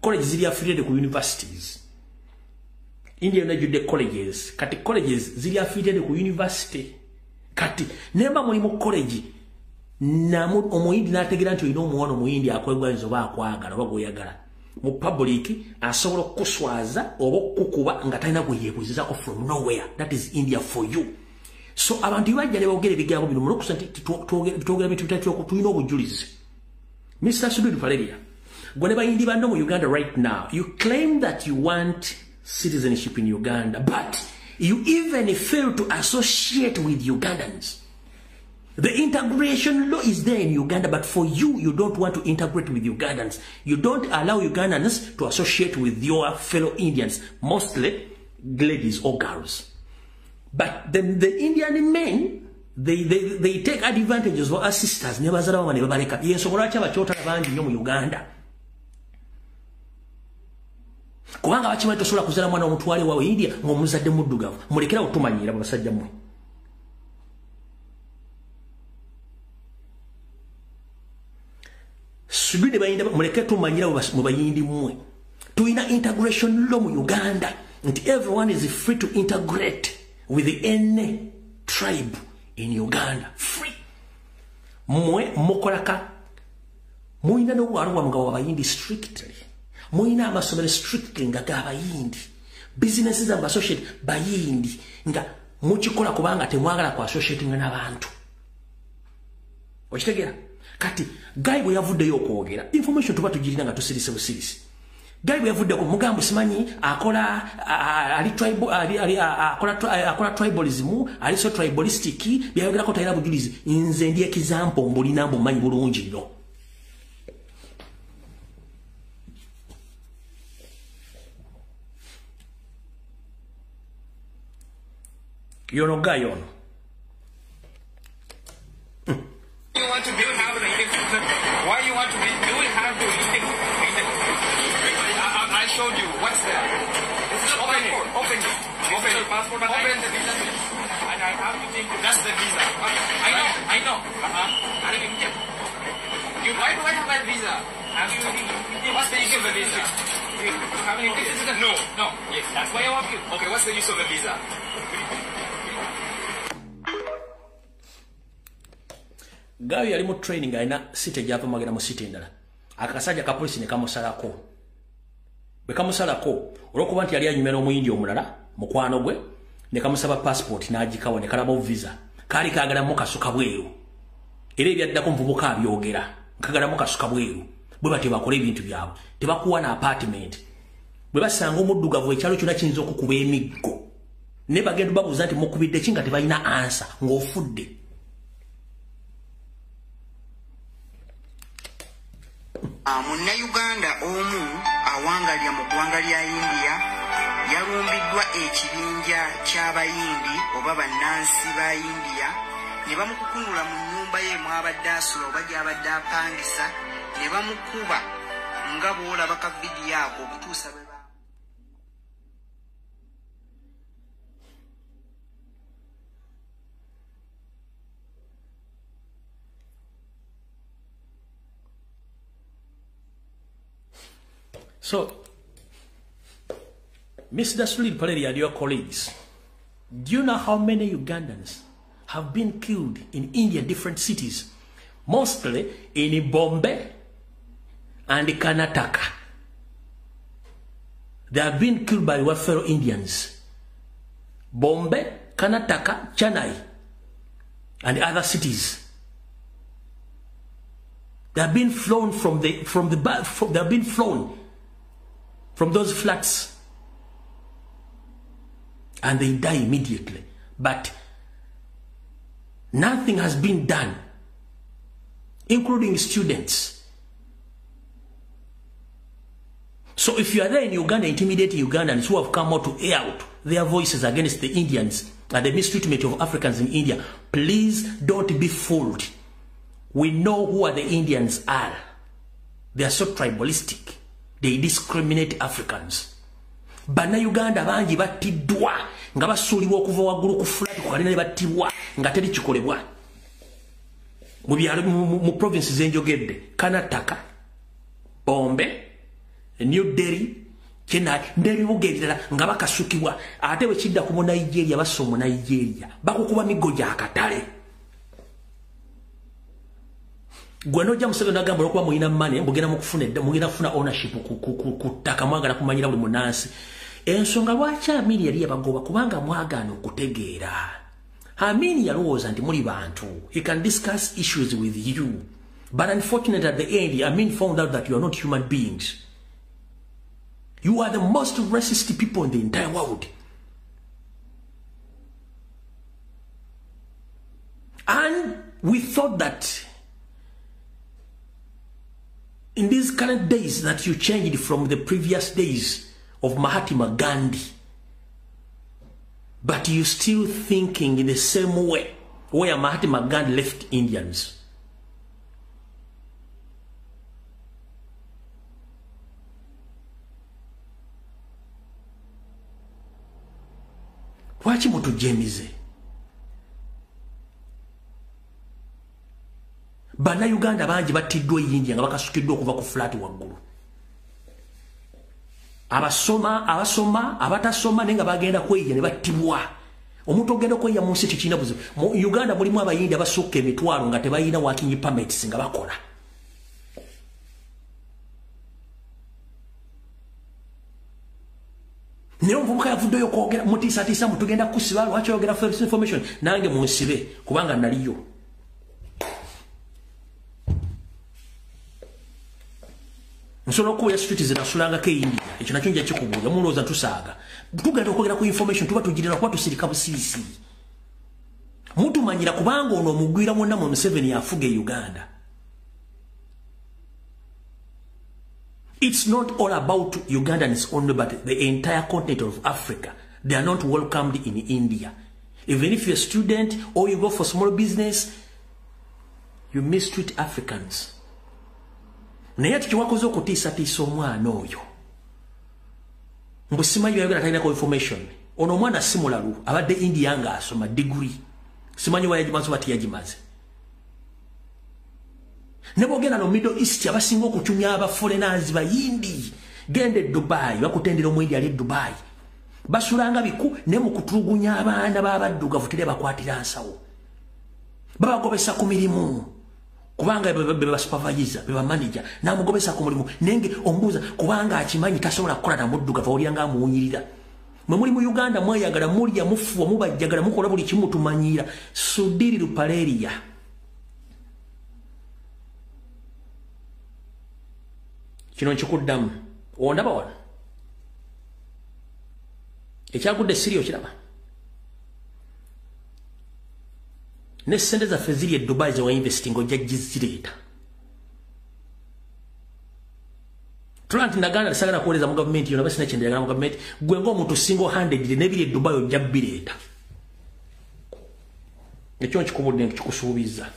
[SPEAKER 1] college ziri affiliated ku universities. India najudde colleges. Kati colleges ziri affiliated ku university. Kati nemba muli mu college namu omuyindi n'ategeera nti olina omuwana omuyindi akwegwanyiza oba akwagala oba gw'oyagala. Mu public asobola okuswaza oba okukuba nga talina gwe yeebuzizako from nowhere. That is India for you. So abantu bajja ne boogera ebigambo bino munokusa nti twogera bintu bitatu tulina obujulizi. Mr. Spirit Paleri, gwe ne bayindi banno mu Uganda right now, you claim that you want citizenship in Uganda, but You even fail to associate with Ugandans. The integration law is there in Uganda, but for you, you don't want to integrate with Ugandans. You don't allow Ugandans to associate with your fellow Indians, mostly ladies or girls. But then the Indian men, they take advantage of our sisters. Never yes, Uganda. Kubanga bakimanyi tosobola kuzala mwana omutwale wa India ng'omuzadde muddugavu mulekera otumanyira basajja mmwe. Subide bayinda mulekera tumanyira mu bayindi mmwe. Tuina integration law mu Uganda nti everyone is free to integrate with any tribe in Uganda. Free. Mmwe mukolaka muina no walwa mugabo abayindi strictly. Muina amasomero strictly nga gabayindi. Businesses and associate bayindi nga mukikola kubanga temwagala ku associating n'abantu. Okitegera? Kati guy bwe yavuddeyo okwogera information tuba tugirina nga tusirise busirisi. Guy bwe yavudde ku mugambo simanyi akola ali tribal akola tribalism ali so tribalistic byayogerako tayina bujulizi nze ndi example mbulina mbumanyi bulungi nnyo. Yono guy yono.
[SPEAKER 3] You want to build have an Indian citizen? Why you want to be? You will have to Indian. I showed you. What's there? It's not open it. Open it. Open the passport. Open the visa. And I have to take. That's the visa. I know. I know. I'm Indian. Why do I have my visa? Have you? What's the issue of the visa? You have an Indian citizen? No. No. Yes. That's why I want you. Okay. What's the use of the visa?
[SPEAKER 1] Gayo yali mu training aina site java magera mu site ndala. Akasajja ka police ne kamusalako. Bwe kamusalako olwokuba nti yali anyumira omuyindi omulala mukwano gwe ne kamusaba passport n'agikawa ne kalaba visa. Kali kaagala mu kasuka bweru. Era ebyaddako mvubuka abyogera. Kagala mu kasuka bweru. Bwe bati bakola ebintu byabwe. Tebakuwa na apartment. Bwe basanga omuddugavu ekyalo kyonna kiyinza okukuba emiggo. Ne bagenda babuuza nti mukubidde kinga tebalina answer ng'ofudde.
[SPEAKER 7] Munna Uganda omu awangalya mu ggwanga lya India yalumbiddwa ekibinja ky'abayindi oba bannansi ba India ne bamukukunula mu nnyumba ye mwabadde asula oba gy'abadde apangisa ne bamukuba nga bw'olaba ka vidiyo ako okutuusa bwe ba.
[SPEAKER 1] So, Mr. Sulid Paleri and your colleagues, do you know how many Ugandans have been killed in India, different cities? Mostly in Bombay and Karnataka. They have been killed by our fellow Indians. Bombay, Karnataka, Chennai, and other cities. They have been flown they have been flown from those flats, and they die immediately. But nothing has been done, including students. So if you are there in Uganda intimidating Ugandans who have come out to air out their voices against the Indians and the mistreatment of Africans in India, please don't be fooled. We know who the Indians are. They are so tribalistic. They discriminate Africans. Bana Uganda bangi battiddwa nga basuulibwa okuva waggulu ku flat ku kalina ne battibwa nga teri kikolebwa. Mu byalo mu provinces enjogedde Karnataka, Bombay, New Delhi, Chennai, n'ebibuga ebirala nga bakasukibwa ate bwe kidda ku Nigeria bassa mu Nigeria bakukuba miggo gya katale. Gwano jamu sebe nagamba okuba muyina money mugenda kufuna ownership ku ttaka mwagala kumanyira buli munansi. Ensonga lwaki Amini yali yabagoba kubanga mwagaana okutegeera. Amini yalowooza nti muli bantu. He can discuss issues with you. But unfortunately at the end, Amini found out that you are not human beings. You are the most racist people in the entire world. And we thought that in these current days that you changed from the previous days of Mahatma Gandhi, but you're still thinking in the same way where Mahatma Gandhi left Indians. Lwaki mutujemize? Bannayuganda bangi battiddwa India nga bakasukiddwa okuva ku flat waggulu. Abasoma, abatasoma nenga bagenda kweya ne battibwa. Omuntu ogenda kweya mu nsi tekirina buzibu. Mu Uganda mulimu abayindi abasukka emitwalo nga tebalina working permits nga bakola. Neo mvubuka yavuddeyo kwogera mutiisatiisa mutugenda kusiba lwaki oyogera false information nange munsibe kubanga naliyo. Nsobola okubeera street zinasulangako India ekyo nakyo nja kikubuuza mulowooza tusaaga tugenda okwogera ku information tuba tugirira kuba tusirika busiisi mutumanyira kubanga ono omugwira mwonna mu Museveni afuga e Uganda. It's not all about Ugandans only, but the entire continent of Africa. They are not welcomed in India. Even if you're a student or you go for small business, you mistreat Africans. Naye tukiwakoze okutiisatiisa omwana oyo. Mbu simanyi byayogera talina ko information. Ono omwana si mulalu abadde India nga asoma degree. Simanyi wayagimaze bati yagimaze. Nebogenda no Middle East abasinga okutumya aba foreigners ba Yindi gende Dubai bakutendera omwindi ali Dubai basulanga biku ne mu kutulugunya abaana babaddugavu tere bakwatira nsawo babagobesa ku mirimu kubanga beba supervisor beba manager namugobesa ku mulimu nenge ombuza kubanga akimanyi tasobola kukola na muddugavu olyanga amuwunyirira mwe muri mu Uganda mweyagala mulya mufu mubajjagala mukola buli kimu tumanyira Sudiri Lupaleria. Kino nkikuddamu ondaba wano ekyagudde siriyo kiraba ne ssente zaffe ziri e Dubai ze wainvesting ojja gizireeta tula nti naganda lisagala kuwoleza mu gavumenti yona basina kyendagala mu gavumenti gwe ng'omuntu single handed nebiri e Dubai ojja bireeta ekyo nkikubudde nkikusuubiza.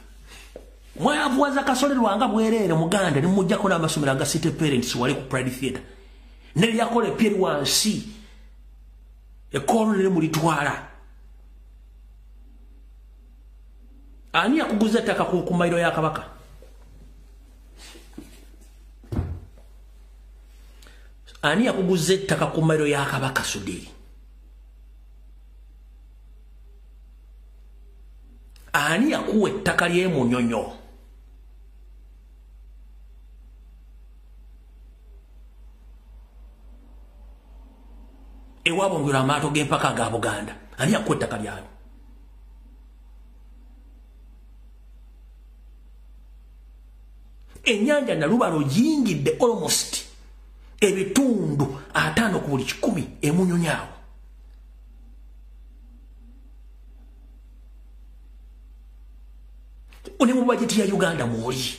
[SPEAKER 1] Mwavuwaza kasole lwanga bwerere muganda ne mujjako n'amasomero aga city parents wali ku Pride Theatre ne yakole Pierre wansi ekolo ne mulitwala ani yakuguza ettaka ku mayiro ya Kabaka ani yakuguza ettaka ku mayiro ya Kabaka Sudiri ani yakuwa ettaka lye Munyonyo ewabo ngwira amaato g'empaka ga Buganda ani yakuwa ettaka lyayo ennyanja Nalubalo yingidde almost ebitundu 5 ku buli 100 emunyonyawo one mu budget ya Uganda mwoli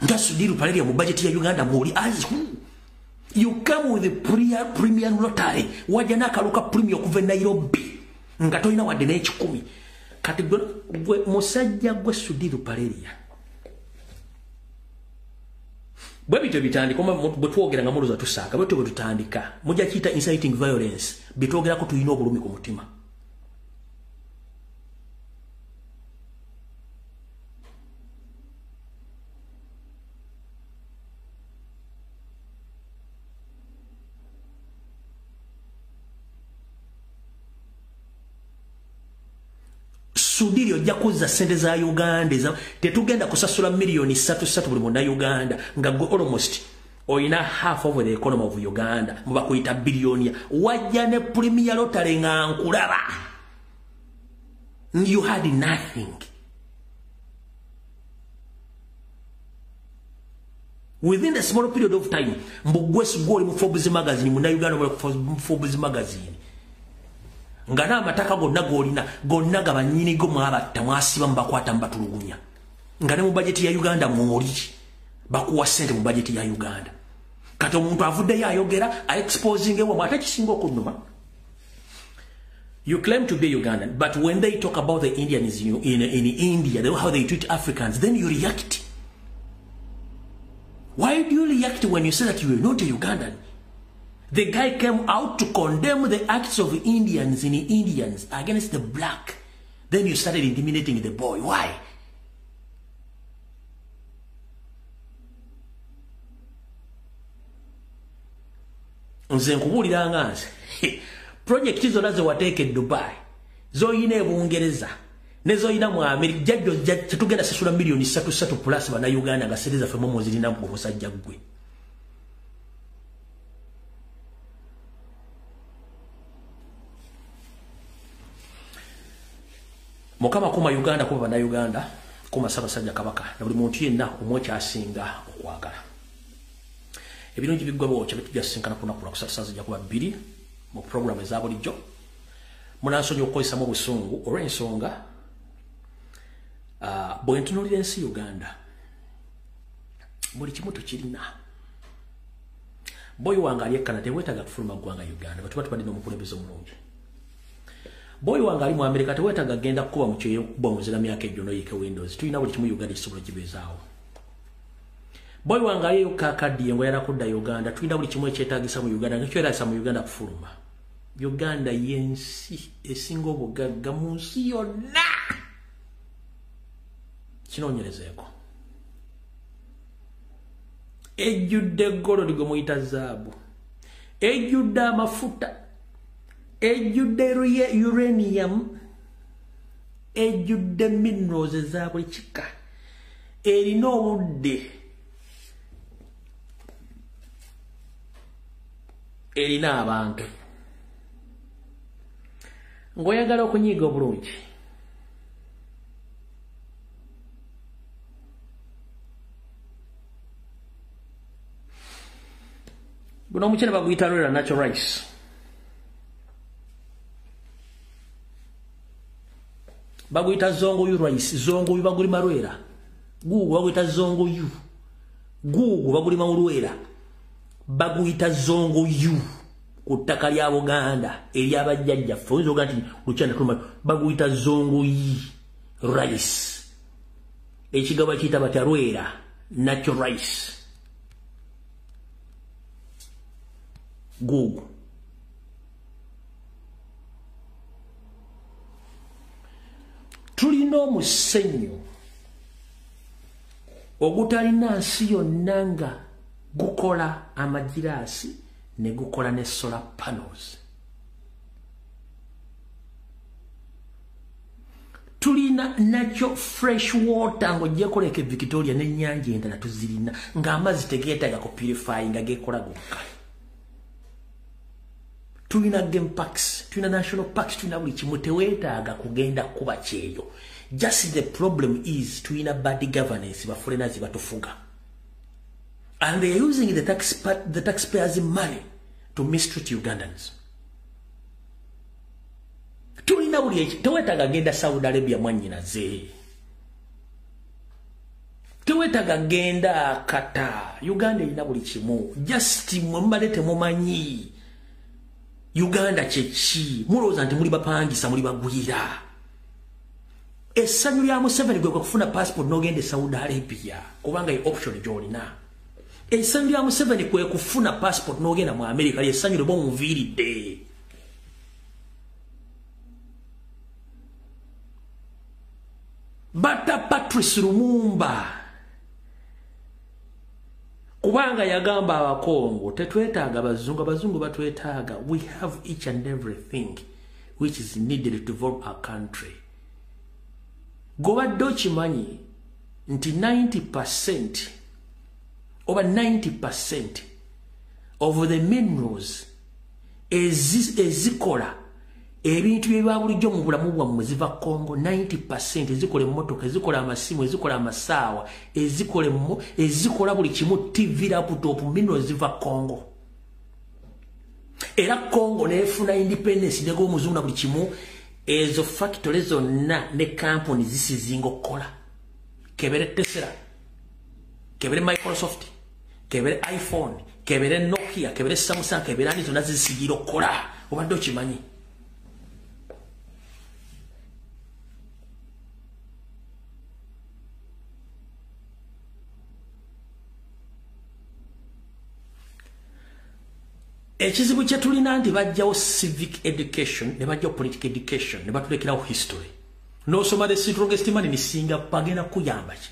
[SPEAKER 1] nga Sudiri Lupaleria mu budget ya Uganda mwoli as who you come with the premium lottery wajja n'akaluka premium kuva Nairobi nga tolina wadde n'ekikumi kati gwe musajja gwe Sudiri Lupaleria bwe bityo bitandika bwe twogera nga muloza tusaaka bwe tutandika mujja kiyita inciting violence bitwogerako tulina obulumi ku mutima. Sudiri ojja kuzza ssente za Uganda tetugenda kusasula million 3 buli munda Uganda nga go almost oyina half of the economy of Uganda muba kuyita billion wajja ne premier lottery nga nkulaba you had nothing within a small period of time mbugwesu goli mu Forbes magazine mu Uganda mu Forbes magazine ngana amataka gonna golina gonna gabanyini go mwabatta mwasiba mbakwata mbatulugunya ngane mu budget ya Uganda mwoli bakuwa sente mu budget ya Uganda kati omuntu avudde yayogera exposing ewa mwata kisinga okunuma. You claim to be Ugandan, but when they talk about the Indians in India, how they treat Africans, then you react. Why do you react when you say that you are not a Ugandan? The guy came out to condemn the acts of Indians in Indians against the black. Then you started intimidating the boy. Why? Project zonna ze wateeke Dubai zoyina ebungereza ne zoyina mu America jajjo tugenda sasula milioni 3 plus bana Uganda nga sereza fe momo zirina mu musajja gwe. Mukama kuma Uganda kuba bana Uganda kuma Ssaabasajja Kabaka na buli muntu yenna omwocha asinga okwagala. Ebirungi biggwa bwo kyabitujja sinkana kuna kusasaza ja kuba 2 mu program eza bulijjo munansonyi okukozesa mu busungu olw'ensonga bwe ntunuulira ensi Uganda buli kimu tukirina. Boyi wange ali ekkana teweetaaga kufuluma ggwanga Uganda bwe tuba tubadde n'omukulembeze omulungi. Boyi wange ali mu Amerika teweetaaga genda kukuba mu kyeyo okukuba omuzira myaka egyo n'oyike Windows. Tulina buli kimu Uganda kisobola kibeezaawo. Boyi wange ali kakaddiye ngo yarakudda Uganda tulina buli kimu ekyetaagisa mu Uganda ng'ekyo eraasa mu Uganda kufuluma. Uganda yensi esinga obugagga mu nsi yonna. Kinoonyerezeeko. Ejjudde gold gwe muyita zaabu. Ejjudde amafuta. Ejjudde uranium. Ejjudde minerals eza buli kika. Erina obudde. Erina abantu. Ngoyagala okunyiga obulungi. Guno omukyere baguyita Lwera natural rice. Baguyita zongoyu rice. Zongoyu bagulima Lwera. Gugu baguyita zongoyu. Gugu bagulima Lwera. Baguyita zongoyu. Ku ttaka lya Buganda ery'abajjajjaffe oyinza oga nti lukyanda tuluma baguyita zongoyi rice. Ekigabo kiyita batya Lwera natural rice. Gugu tulina omusenyu ogutalina nsi yonna nga gukola amagiraasi ne gukola ne solar panels. Tulina natural fresh water ng'ogyekoleka Victoria n'ennyanja endala tuzirina ng'amazzi tegeetaaga ku purify nga geekola gokka. Tulina game parks, tulina national parks, tulina buli kimu teweetaaga kugenda kuba kyeyo. Just the problem is tulina bad governance baforeigners batufuga. And they are using the taxpayers' money to mistreat Ugandans. Tulina buli eki teweetaaga genda Saudi Arabia mwannyinaze. Teweetaaga genda Qatar. Uganda erina buli kimu. Just mwembale temumanyi Uganda kyeki. Mulowooza nti muli bapangisa muli bagwira. Essanyu lya Museveni gwe kufuna passport n'ogenda Saudi Arabia kubanga ye option gy'olina. Essanyu lya Museveni kwe kufuna passport n'ogenda mu America lyessanyu lyoba omuviiridde. Bata Patrice Lumumba kubanga yagamba abakongo tetwetaaga abazungu batwetaaga. We have each and everything which is needed to develop our country. Gobadde okimanyi nti 90% over 90% of the minerals ezikola ebintu bya bulijjo mu bulamu bwammwe ziva Congo. 90% ezikola emmotoka, ezikola amasimu, ezikola amasaawa, ezikola buli kimu, TV, laptop, minerals ziva Congo. Era Congo nefuna independence ndego omuzungu na buli kimu ezo factories zonna ne company zisizinga okukola. Kebere Tesla, kebere Microsoft, kebere iPhone, kebere Nokia, kebere Samsung, kebere ani zonna zisigira okukola. Obadde okimanyi. Ekizibu kye tulina nti bajjawo civic education ne bajjawo political education ne batulekerawo history. N'osoma the strongest man ni singa pagenda kuyamba ki.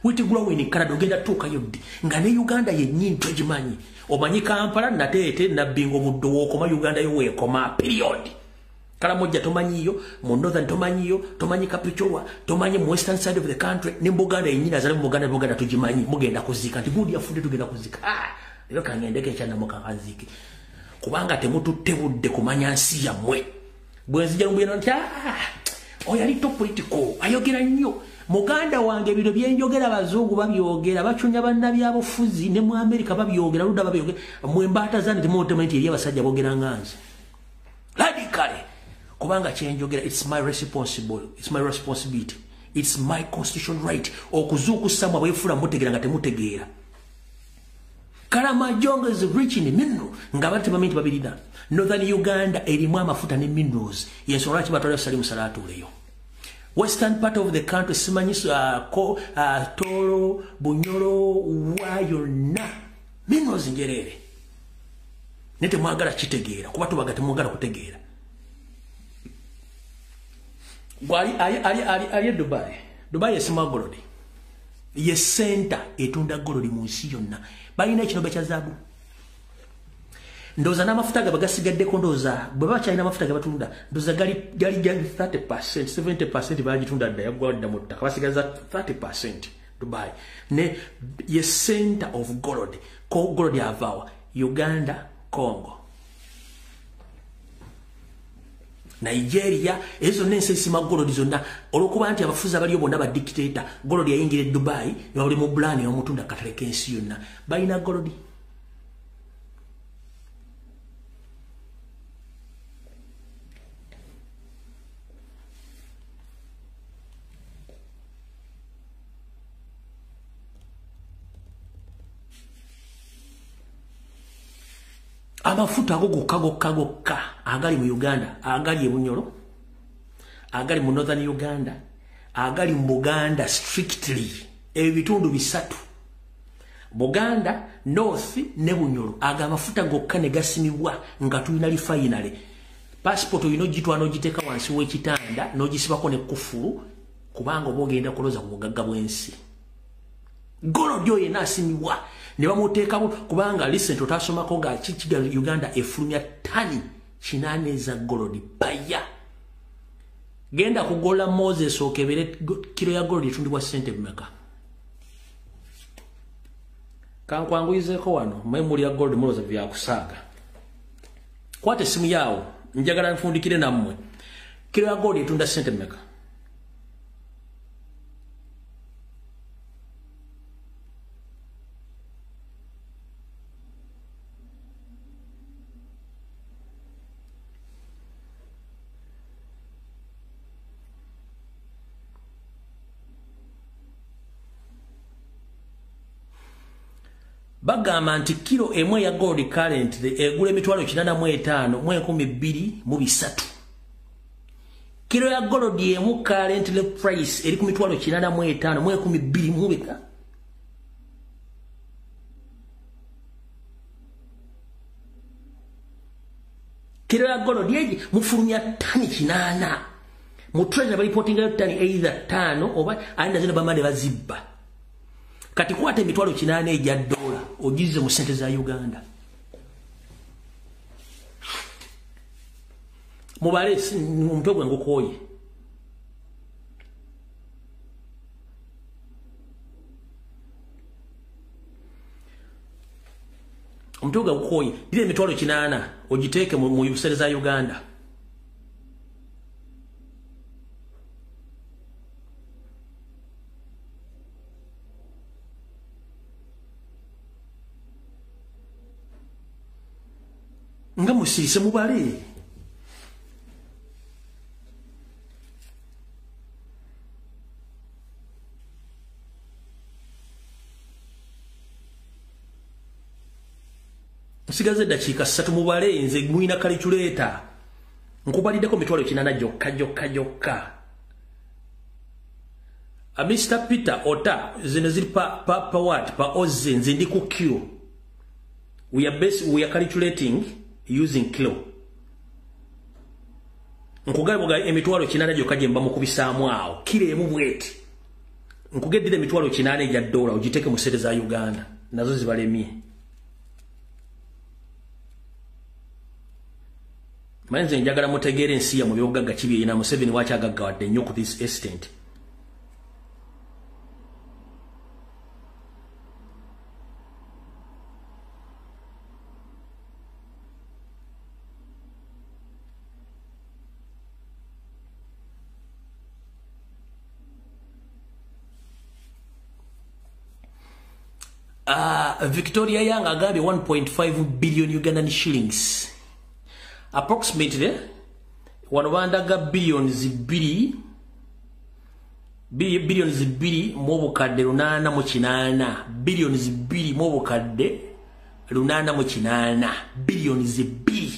[SPEAKER 1] Witigula weni Canada ogenda tuuka yoddi nga ne Uganda yennyini twegimanyi. Omanyi Kampala nateete nabbinga omuddo w'okoma Uganda yo weekoma period. Kala mojja tomanyiyo, mu northern tomanyiyo, tomanyi Kapchorwa, tomanyi mu western side of the country, ne Buganda yennyini azale mu Buganda tugimanyi mugenda kuzika nti gundi yafudde tugenda kuzika. Lero kangendeke kyana mukakaziki. Kubanga temututte budde kumanya nsi yammwe. Bwenzija mbuyana nti oyo ali top political ayogera nnyo. Muganda wange bino byenjogera abazungu babyogera bacunya bannabyabufuzi ne mu America babyogera ludda babyogera mu embaata zane temutementi eri abasajja boogera nganze. Radically kubanga kyenjogera it's my responsibility, it's my constitutional right okuzuukusa mwe bwefula mutegeera nga temutegeera. Kalamajongo is rich in mineral nga bati bamenti babirida. Northern Uganda erimu amafuta ne minerals yensonga kibatwala Salimu Salatu leyo. Western part of the country simanyi Toro, Bunyoro, wayonna minerals njerere. Nete mwagala kitegeera kuba tubagate mwagala kutegeera. Ali Dubai. Dubai esima golodi. Ye center etunda golodi mu nsi yonna. Balina ekinobe kya zaabu. Ndoza n'amafuta bagasigaddeko ndoza bwe bakyalina amafuta gabatunda ndoza gali 30%, 70% bagitunda dda yagwadda mu ttaka basigaza 30% Dubai. Ne ye center of gold. Gold yavawa Uganda, Congo, Nigeria, ezo nense sima gold zonna olwokuba nti abafuzi abaliyo bonna ba dictator gold yayingira Dubai ne bali mu bulani omutunda katale kensi yonna balina gold. Amafuta gokka agali mu Uganda, agali e Bunyoro, agali mu Northern Uganda, agali mu Buganda strictly ebitundu bisatu. Buganda, North ne Bunyoro aga amafuta gokka ne gasimibwa nga tulina refinery. Passport oyino gitwa no giteka wansi w'ekitanda no gisibako ne kufuru kubanga obogenda kuloza ku bugagga bw'ensi. Golo dyo yena asimibwa ne bamuteekamu kubanga recent otasomako nga kikiga Uganda efulumya tani 8 za golodi baya. Genda kugola Moses okebere kilo ya golodi etundibwa sente mmeka. Kankwanguyizeeko wano memuli ya gold muloza bya kusaaga. Kwate simu yawo njagala nfundikire nammwe. Kilo ya golodi etunda sente mmeka. Bagamba nti kilo emwe ya gold currently egula emitwalo 85 mu 2023. Kilo ya gold emu currently price eri ku mitwalo 85 mu 2023. Kilo ya gold yeji mufulumya tani 8. Mu treasure bali reporting tani either 5 oba aenda zino bamade bazibba. Kati kwate mitwalo 8 ejja dola ogize mu sente za Uganda. Mubale mutogwe ngokoye. Mutogwe ngokoye bile mitwalo 8 ogiteke mu sente za Uganda. nga musirise mubale nsigaze dakiika 3 mubale nze mwina calculator nkubaliddeko mitwalo 8 jokka Mr. Peter Ota zino ziri pa what pa oze nze ndi ku Q we are calculating using kilo nkugaliboga emitwalo 8 jokka je mba mukubisaamu awo kile emu bweti nkugeddire emitwalo 8 ja dola ugiteke mu sente za Uganda nazo zibalemye manze njagala mutegere ensi ya mu byogagga kibi ina Museveni wacha agaggawadde nnyo ku this extent Victoria Young agabye 1.5 billion Ugandan shillings approximately wanobandaga billions 2 mu bukadde 8 billions 2 mu bukadde 8 billions 2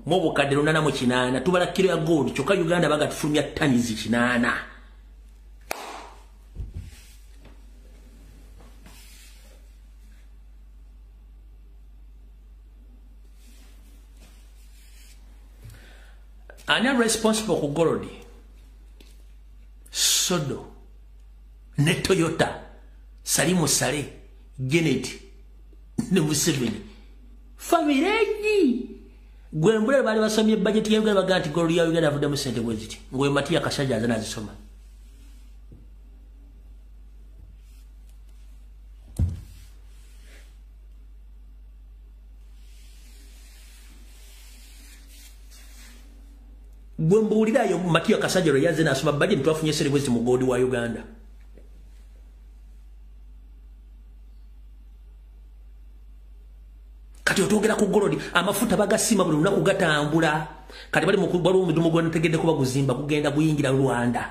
[SPEAKER 1] mu bukadde 8 tubala kilo ya gold kyokka Uganda bagatufulumya tons 8 Ani responsible ku gold Sodo ne Toyota Salimu Sale Genet ne Museveni family gwembule bali basomye budget ya Uganda baganti gold ya Uganda avudde mu sente bweziti ngwe Matia Kashaja azana azisoma Bwembulirayo Matia Kasajero yaze nasoma budget twafunye serivisi mu gold wa Uganda kati otogera ku gold amafuta bagasima buli lunaku gatambula kati bali mu kubalu mudumo gwa ntegedde ko baguzimba kugenda kuyingira Rwanda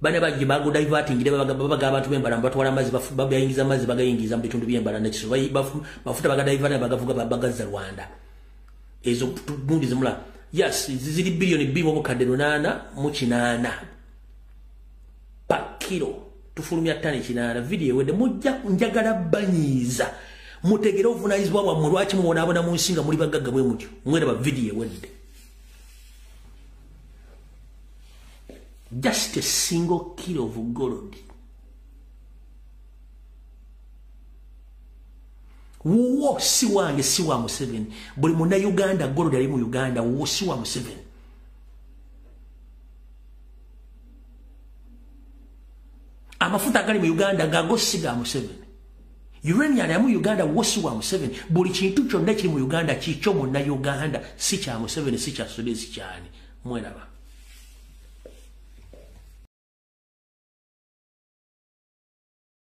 [SPEAKER 1] bane baje bago diverting ide baga abantu bembala batwala amazi bayingiza amazi bagayingiza mu bitundu byembala nekiso bafuta baga divert bagavuga bagaza Rwanda ezo bundi zimula yes ziri bilioni 2 mu bukadde 8 mu 8 pa kilo tufulumya tani 8 video wede mujja njagala banyiza mutegera ovunayizibwa bwa mulwachi muona abona mu nsinga muri bagagga bwe mutyo mwere ba video wede just a single kilo of gold wo si wange si wa Museveni buli muna Uganda gold ali mu Uganda wo si wa Museveni amafuta gali mu Uganda gagosiga Museveni uranium ali mu Uganda wo si wa Museveni buli kintu kyonna kiri mu Uganda kikyo muna Uganda si kya Museveni si kya Sudesi cyane mwena ba